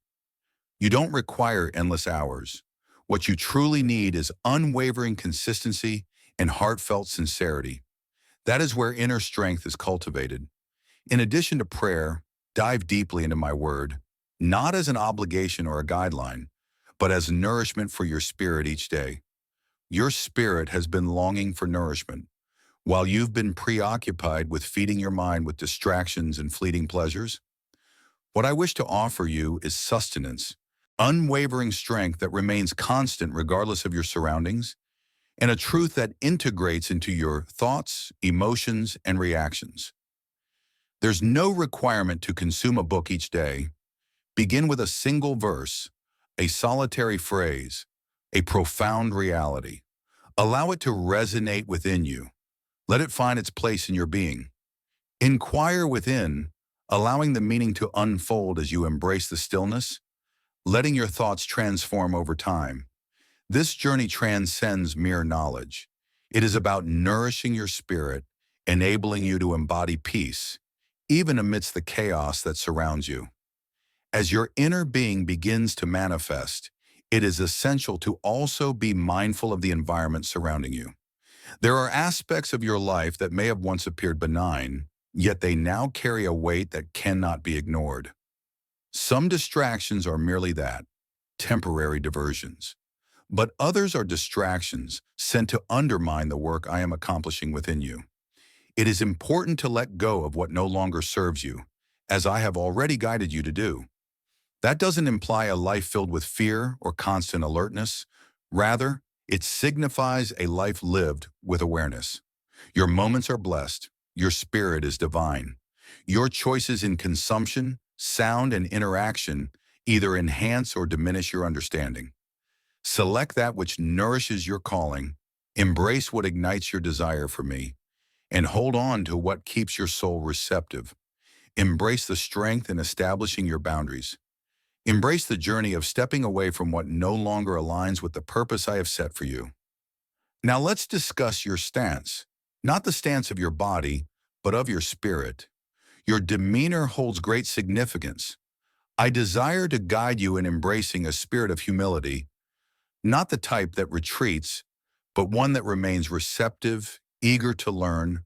Speaker 1: You don't require endless hours. What you truly need is unwavering consistency and heartfelt sincerity. That is where inner strength is cultivated. In addition to prayer, dive deeply into my word, not as an obligation or a guideline, but as nourishment for your spirit each day. Your spirit has been longing for nourishment, while you've been preoccupied with feeding your mind with distractions and fleeting pleasures. What I wish to offer you is sustenance, unwavering strength that remains constant regardless of your surroundings, and a truth that integrates into your thoughts, emotions, and reactions. There's no requirement to consume a book each day. Begin with a single verse, a solitary phrase, a profound reality. Allow it to resonate within you. Let it find its place in your being. Inquire within, allowing the meaning to unfold as you embrace the stillness, letting your thoughts transform over time. This journey transcends mere knowledge. It is about nourishing your spirit, enabling you to embody peace, even amidst the chaos that surrounds you. As your inner being begins to manifest, it is essential to also be mindful of the environment surrounding you. There are aspects of your life that may have once appeared benign, yet they now carry a weight that cannot be ignored. Some distractions are merely that, temporary diversions. But others are distractions sent to undermine the work I am accomplishing within you. It is important to let go of what no longer serves you, as I have already guided you to do. That doesn't imply a life filled with fear or constant alertness. Rather, it signifies a life lived with awareness. Your moments are blessed. Your spirit is divine. Your choices in consumption, sound, and interaction either enhance or diminish your understanding. Select that which nourishes your calling, embrace what ignites your desire for me, and hold on to what keeps your soul receptive. Embrace the strength in establishing your boundaries. Embrace the journey of stepping away from what no longer aligns with the purpose I have set for you. Now let's discuss your stance, not the stance of your body, but of your spirit. Your demeanor holds great significance. I desire to guide you in embracing a spirit of humility, not the type that retreats, but one that remains receptive, eager to learn,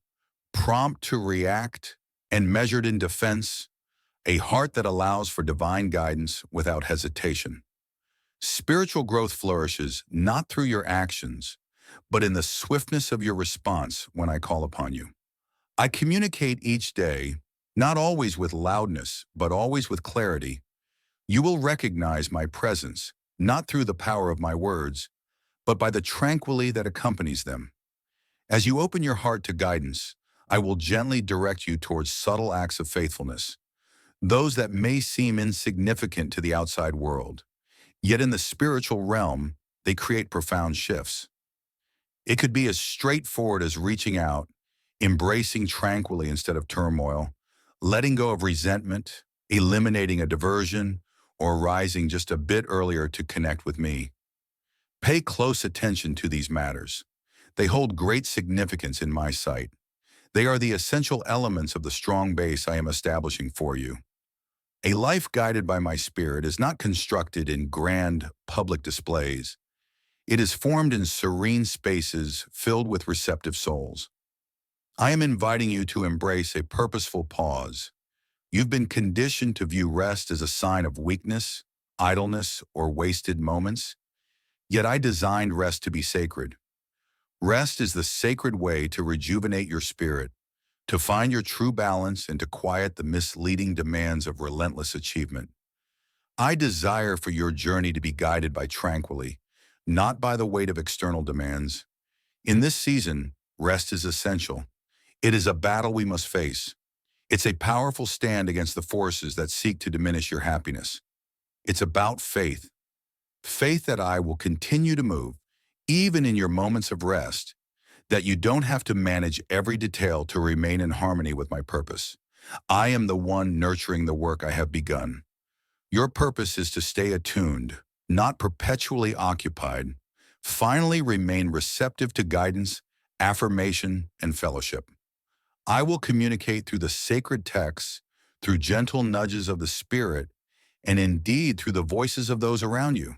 Speaker 1: prompt to react, and measured in defense, a heart that allows for divine guidance without hesitation. Spiritual growth flourishes not through your actions, but in the swiftness of your response when I call upon you. I communicate each day, not always with loudness, but always with clarity. You will recognize my presence, not through the power of my words, but by the tranquility that accompanies them. As you open your heart to guidance, I will gently direct you towards subtle acts of faithfulness, those that may seem insignificant to the outside world, yet in the spiritual realm, they create profound shifts. It could be as straightforward as reaching out, embracing tranquility instead of turmoil, letting go of resentment, eliminating a diversion, or rising just a bit earlier to connect with me. Pay close attention to these matters. They hold great significance in my sight. They are the essential elements of the strong base I am establishing for you. A life guided by my spirit is not constructed in grand public displays. It is formed in serene spaces filled with receptive souls. I am inviting you to embrace a purposeful pause. You've been conditioned to view rest as a sign of weakness, idleness, or wasted moments. Yet I designed rest to be sacred. Rest is the sacred way to rejuvenate your spirit, to find your true balance, and to quiet the misleading demands of relentless achievement. I desire for your journey to be guided by tranquility, not by the weight of external demands. In this season, rest is essential. It is a battle we must face. It's a powerful stand against the forces that seek to diminish your happiness. It's about faith. Faith that I will continue to move, even in your moments of rest, that you don't have to manage every detail to remain in harmony with my purpose. I am the one nurturing the work I have begun. Your purpose is to stay attuned, not perpetually occupied. Finally, remain receptive to guidance, affirmation, and fellowship. I will communicate through the sacred texts, through gentle nudges of the Spirit, and indeed through the voices of those around you.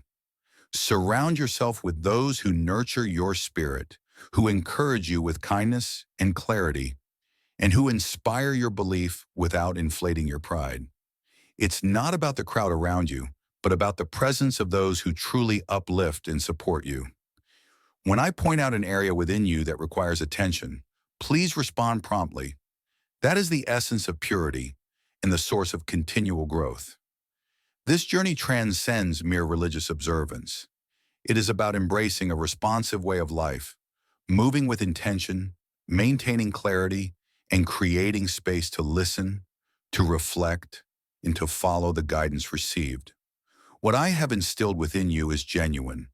Speaker 1: Surround yourself with those who nurture your spirit, who encourage you with kindness and clarity, and who inspire your belief without inflating your pride. It's not about the crowd around you, but about the presence of those who truly uplift and support you. When I point out an area within you that requires attention, please respond promptly. That is the essence of purity and the source of continual growth. This journey transcends mere religious observance. It is about embracing a responsive way of life, moving with intention, maintaining clarity, and creating space to listen, to reflect, and to follow the guidance received. What I have instilled within you is genuine.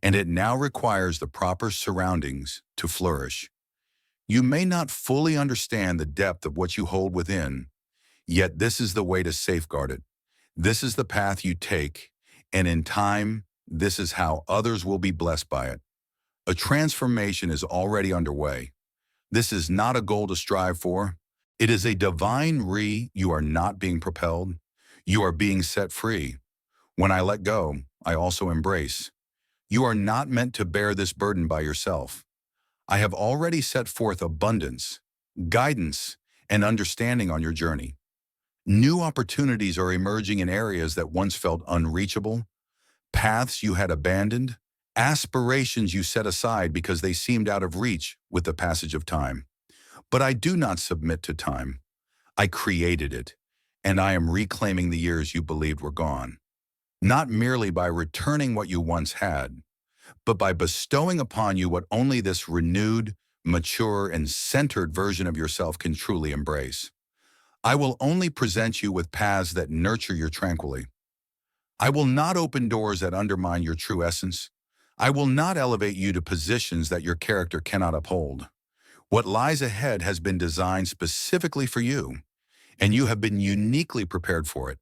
Speaker 1: and it now requires the proper surroundings to flourish. You may not fully understand the depth of what you hold within, yet this is the way to safeguard it. This is the path you take, and in time, this is how others will be blessed by it. A transformation is already underway. This is not a goal to strive for. It is a divine you are not being propelled. You are being set free. When I let go, I also embrace. You are not meant to bear this burden by yourself. I have already set forth abundance, guidance, and understanding on your journey. New opportunities are emerging in areas that once felt unreachable, paths you had abandoned, aspirations you set aside because they seemed out of reach with the passage of time. But I do not submit to time. I created it, and I am reclaiming the years you believed were gone. Not merely by returning what you once had, but by bestowing upon you what only this renewed, mature, and centered version of yourself can truly embrace. I will only present you with paths that nurture you tranquilly. I will not open doors that undermine your true essence. I will not elevate you to positions that your character cannot uphold. What lies ahead has been designed specifically for you, and you have been uniquely prepared for it.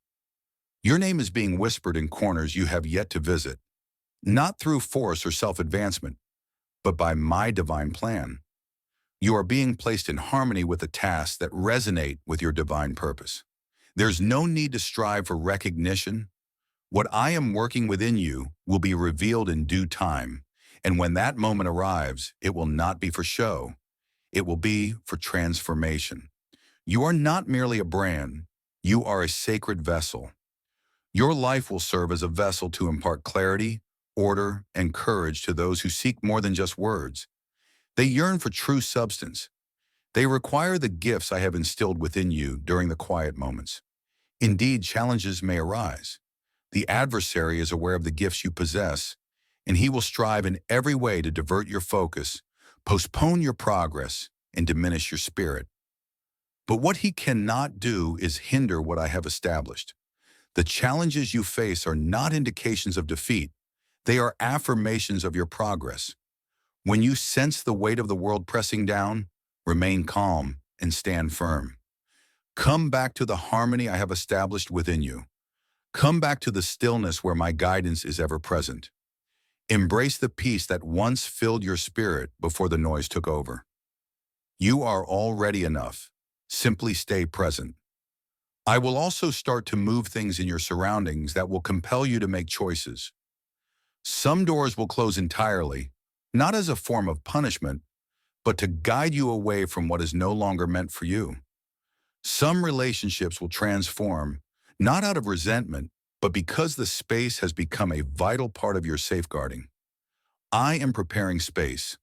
Speaker 1: Your name is being whispered in corners you have yet to visit, not through force or self-advancement, but by my divine plan. You are being placed in harmony with the tasks that resonate with your divine purpose. There's no need to strive for recognition. What I am working within you will be revealed in due time, and when that moment arrives, it will not be for show. It will be for transformation. You are not merely a brand. You are a sacred vessel. Your life will serve as a vessel to impart clarity, order, and courage to those who seek more than just words. They yearn for true substance. They require the gifts I have instilled within you during the quiet moments. Indeed, challenges may arise. The adversary is aware of the gifts you possess, and he will strive in every way to divert your focus, postpone your progress, and diminish your spirit. But what he cannot do is hinder what I have established. The challenges you face are not indications of defeat. They are affirmations of your progress. When you sense the weight of the world pressing down, remain calm and stand firm. Come back to the harmony I have established within you. Come back to the stillness where my guidance is ever present. Embrace the peace that once filled your spirit before the noise took over. You are already enough. Simply stay present. I will also start to move things in your surroundings that will compel you to make choices. Some doors will close entirely, not as a form of punishment, but to guide you away from what is no longer meant for you. Some relationships will transform, not out of resentment, but because the space has become a vital part of your safeguarding. I am preparing space.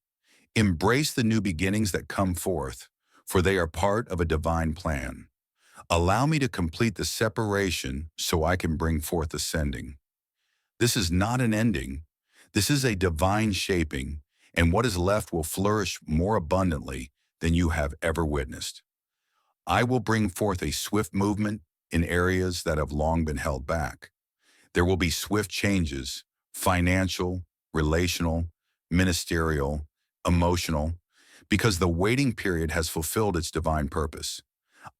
Speaker 1: Embrace the new beginnings that come forth, for they are part of a divine plan. Allow me to complete the separation so I can bring forth ascending. This is not an ending. This is a divine shaping, and what is left will flourish more abundantly than you have ever witnessed. I will bring forth a swift movement in areas that have long been held back. There will be swift changes, financial, relational, ministerial, emotional, because the waiting period has fulfilled its divine purpose.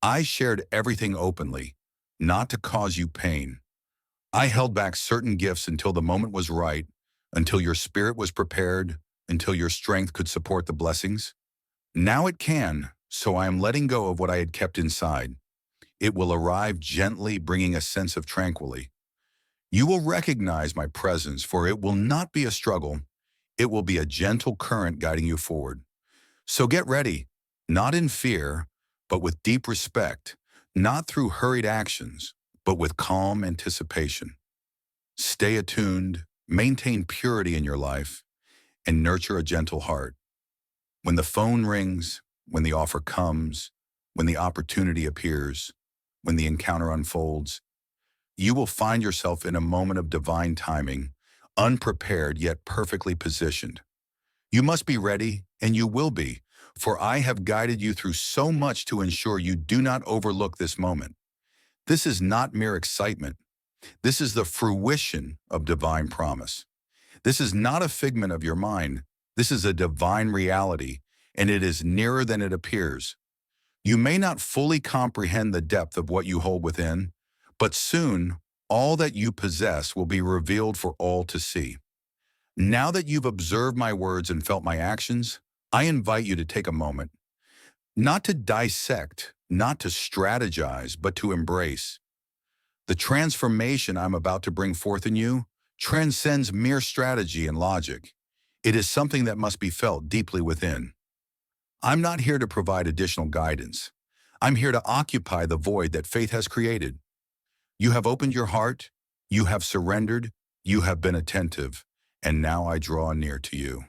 Speaker 1: I shared everything openly, not to cause you pain. I held back certain gifts until the moment was right, until your spirit was prepared, until your strength could support the blessings. Now it can, so I am letting go of what I had kept inside. It will arrive gently, bringing a sense of tranquility. You will recognize my presence, for it will not be a struggle. It will be a gentle current guiding you forward. So get ready, not in fear, but with deep respect, not through hurried actions, but with calm anticipation. Stay attuned, maintain purity in your life, and nurture a gentle heart. When the phone rings, when the offer comes, when the opportunity appears, when the encounter unfolds, you will find yourself in a moment of divine timing, unprepared yet perfectly positioned. You must be ready, and you will be, for I have guided you through so much to ensure you do not overlook this moment. This is not mere excitement. This is the fruition of divine promise. This is not a figment of your mind. This is a divine reality, and it is nearer than it appears. You may not fully comprehend the depth of what you hold within, but soon all that you possess will be revealed for all to see. Now that you've observed my words and felt my actions, I invite you to take a moment, not to dissect, not to strategize, but to embrace. The transformation I'm about to bring forth in you transcends mere strategy and logic. It is something that must be felt deeply within. I'm not here to provide additional guidance. I'm here to occupy the void that faith has created. You have opened your heart, you have surrendered, you have been attentive, and now I draw near to you.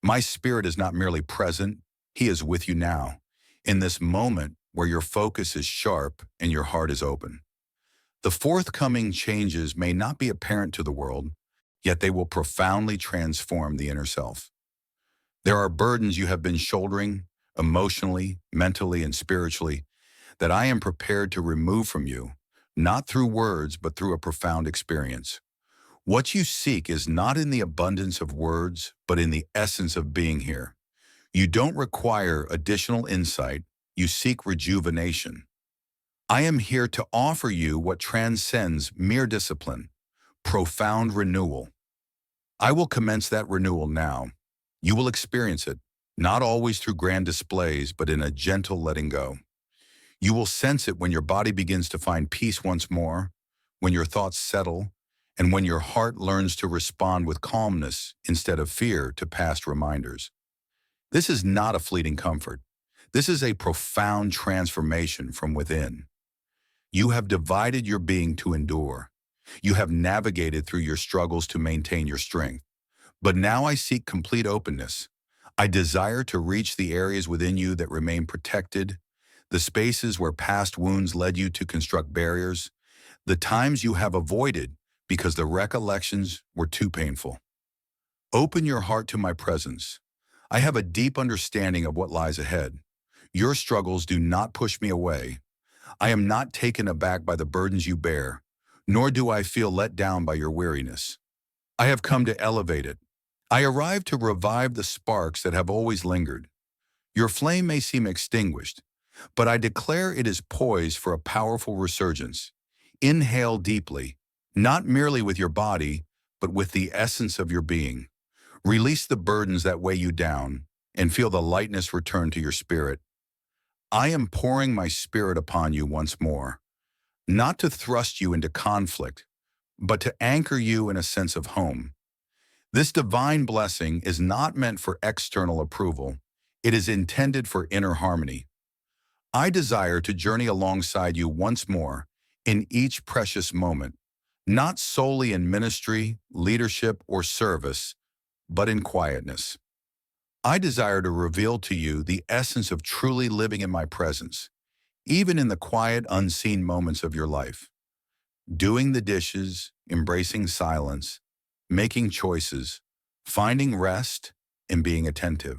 Speaker 1: My spirit is not merely present, he is with you now, in this moment where your focus is sharp and your heart is open. The forthcoming changes may not be apparent to the world, yet they will profoundly transform the inner self. There are burdens you have been shouldering, emotionally, mentally, and spiritually, that I am prepared to remove from you, not through words, but through a profound experience. What you seek is not in the abundance of words, but in the essence of being here. You don't require additional insight, you seek rejuvenation. I am here to offer you what transcends mere discipline, profound renewal. I will commence that renewal now. You will experience it, not always through grand displays, but in a gentle letting go. You will sense it when your body begins to find peace once more, when your thoughts settle, and when your heart learns to respond with calmness instead of fear to past reminders. This is not a fleeting comfort. This is a profound transformation from within. You have divided your being to endure. You have navigated through your struggles to maintain your strength. But now I seek complete openness. I desire to reach the areas within you that remain protected, the spaces where past wounds led you to construct barriers, the times you have avoided because the recollections were too painful. Open your heart to my presence. I have a deep understanding of what lies ahead. Your struggles do not push me away. I am not taken aback by the burdens you bear, nor do I feel let down by your weariness. I have come to elevate it. I arrive to revive the sparks that have always lingered. Your flame may seem extinguished, but I declare it is poised for a powerful resurgence. Inhale deeply, not merely with your body, but with the essence of your being. Release the burdens that weigh you down and feel the lightness return to your spirit. I am pouring my spirit upon you once more, not to thrust you into conflict, but to anchor you in a sense of home. This divine blessing is not meant for external approval. It is intended for inner harmony. I desire to journey alongside you once more in each precious moment, not solely in ministry, leadership, or service, but in quietness. I desire to reveal to you the essence of truly living in my presence, even in the quiet, unseen moments of your life. Doing the dishes, embracing silence, making choices, finding rest, and being attentive.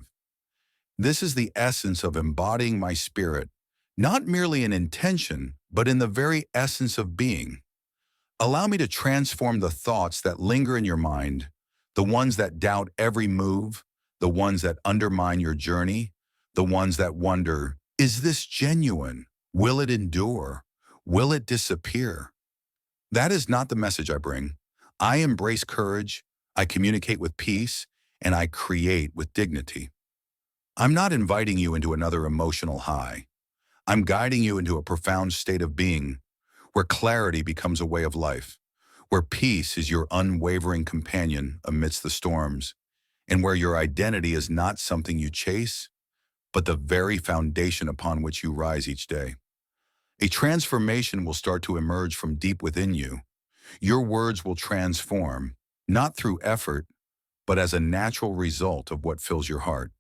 Speaker 1: This is the essence of embodying my spirit, not merely in intention, but in the very essence of being. Allow me to transform the thoughts that linger in your mind, the ones that doubt every move, the ones that undermine your journey, the ones that wonder, is this genuine? Will it endure? Will it disappear? That is not the message I bring. I embrace courage, I communicate with peace, and I create with dignity. I'm not inviting you into another emotional high. I'm guiding you into a profound state of being, where clarity becomes a way of life, where peace is your unwavering companion amidst the storms, and where your identity is not something you chase, but the very foundation upon which you rise each day. A transformation will start to emerge from deep within you. Your words will transform, not through effort, but as a natural result of what fills your heart.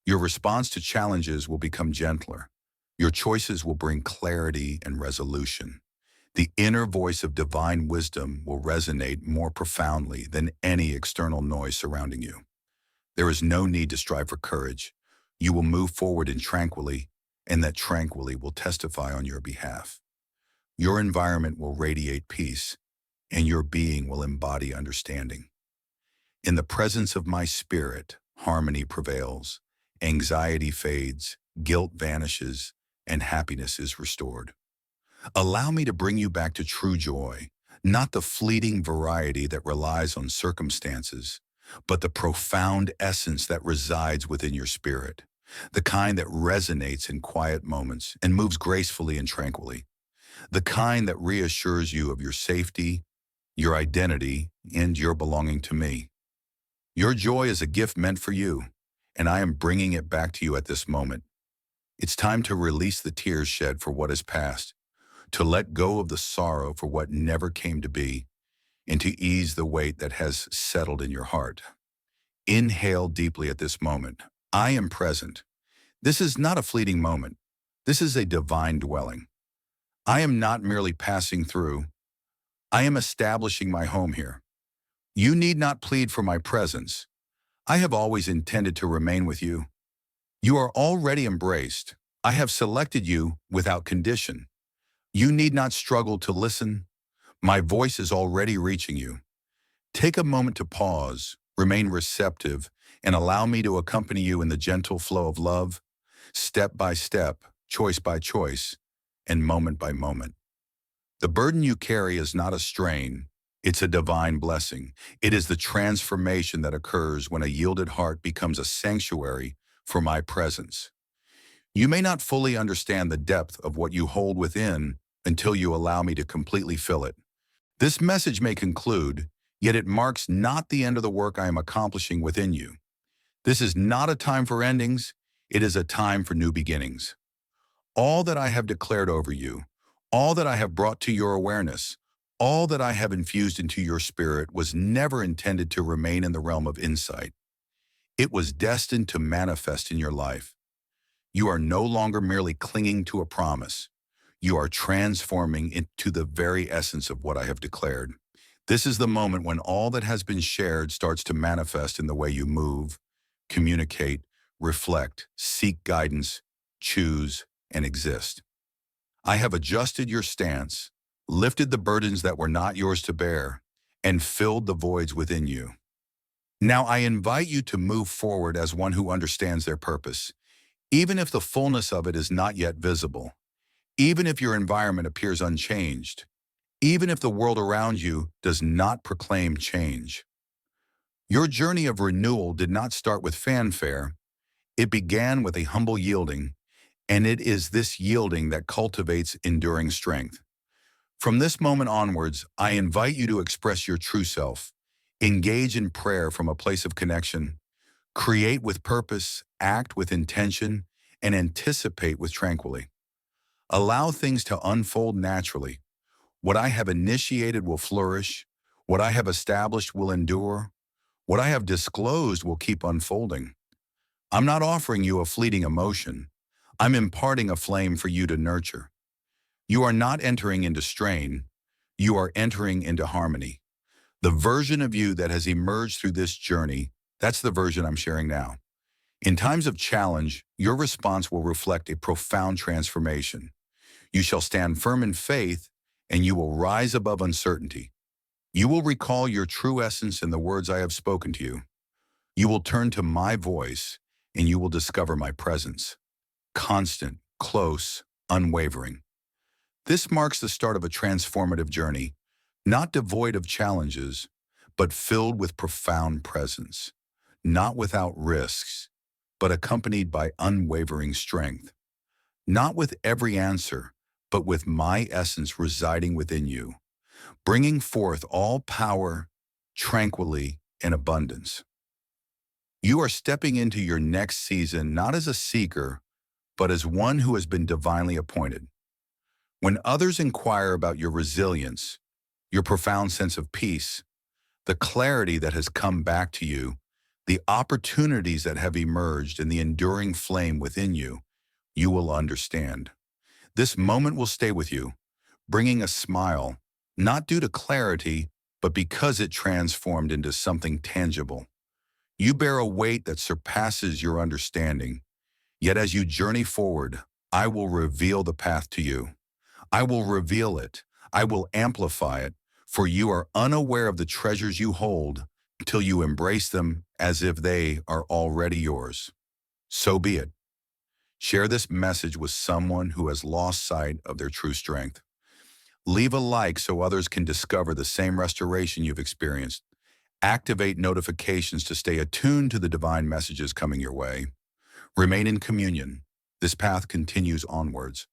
Speaker 1: Your response to challenges will become gentler. Your choices will bring clarity and resolution. The inner voice of divine wisdom will resonate more profoundly than any external noise surrounding you. There is no need to strive for courage. You will move forward in tranquility, and that tranquility will testify on your behalf. Your environment will radiate peace, and your being will embody understanding. In the presence of my spirit, harmony prevails, anxiety fades, guilt vanishes, and happiness is restored. Allow me to bring you back to true joy, not the fleeting variety that relies on circumstances, but the profound essence that resides within your spirit, the kind that resonates in quiet moments and moves gracefully and tranquilly, the kind that reassures you of your safety, your identity, and your belonging to me. Your joy is a gift meant for you, and I am bringing it back to you at this moment. It's time to release the tears shed for what is past, to let go of the sorrow for what never came to be, and to ease the weight that has settled in your heart. Inhale deeply at this moment. I am present. This is not a fleeting moment. This is a divine dwelling. I am not merely passing through. I am establishing my home here. You need not plead for my presence. I have always intended to remain with you. You are already embraced. I have selected you without condition. You need not struggle to listen. My voice is already reaching you. Take a moment to pause, remain receptive, and allow me to accompany you in the gentle flow of love, step by step, choice by choice, and moment by moment. The burden you carry is not a strain. It's a divine blessing. It is the transformation that occurs when a yielded heart becomes a sanctuary for my presence. You may not fully understand the depth of what you hold within until you allow me to completely fill it. This message may conclude, yet it marks not the end of the work I am accomplishing within you. This is not a time for endings. It is a time for new beginnings. All that I have declared over you, all that I have brought to your awareness, all that I have infused into your spirit was never intended to remain in the realm of insight. It was destined to manifest in your life. You are no longer merely clinging to a promise. You are transforming into the very essence of what I have declared. This is the moment when all that has been shared starts to manifest in the way you move, communicate, reflect, seek guidance, choose, and exist. I have adjusted your stance, lifted the burdens that were not yours to bear, and filled the voids within you. Now I invite you to move forward as one who understands their purpose, even if the fullness of it is not yet visible, even if your environment appears unchanged, even if the world around you does not proclaim change. Your journey of renewal did not start with fanfare. It began with a humble yielding, and it is this yielding that cultivates enduring strength. From this moment onwards, I invite you to express your true self, engage in prayer from a place of connection, create with purpose, act with intention, and anticipate with tranquility. Allow things to unfold naturally. What I have initiated will flourish. What I have established will endure. What I have disclosed will keep unfolding. I'm not offering you a fleeting emotion. I'm imparting a flame for you to nurture. You are not entering into strain. You are entering into harmony. The version of you that has emerged through this journey, that's the version I'm sharing now. In times of challenge, your response will reflect a profound transformation. You shall stand firm in faith, and you will rise above uncertainty. You will recall your true essence in the words I have spoken to you. You will turn to my voice, and you will discover my presence. Constant, close, unwavering. This marks the start of a transformative journey, not devoid of challenges, but filled with profound presence, not without risks, but accompanied by unwavering strength, not with every answer, but with my essence residing within you, bringing forth all power, tranquility, and abundance. You are stepping into your next season not as a seeker, but as one who has been divinely appointed. When others inquire about your resilience, your profound sense of peace, the clarity that has come back to you, the opportunities that have emerged, and the enduring flame within you, you will understand. This moment will stay with you, bringing a smile, not due to clarity, but because it transformed into something tangible. You bear a weight that surpasses your understanding, yet as you journey forward, I will reveal the path to you. I will reveal it. I will amplify it, for you are unaware of the treasures you hold till you embrace them as if they are already yours. So be it. Share this message with someone who has lost sight of their true strength. Leave a like so others can discover the same restoration you've experienced. Activate notifications to stay attuned to the divine messages coming your way. Remain in communion. This path continues onwards.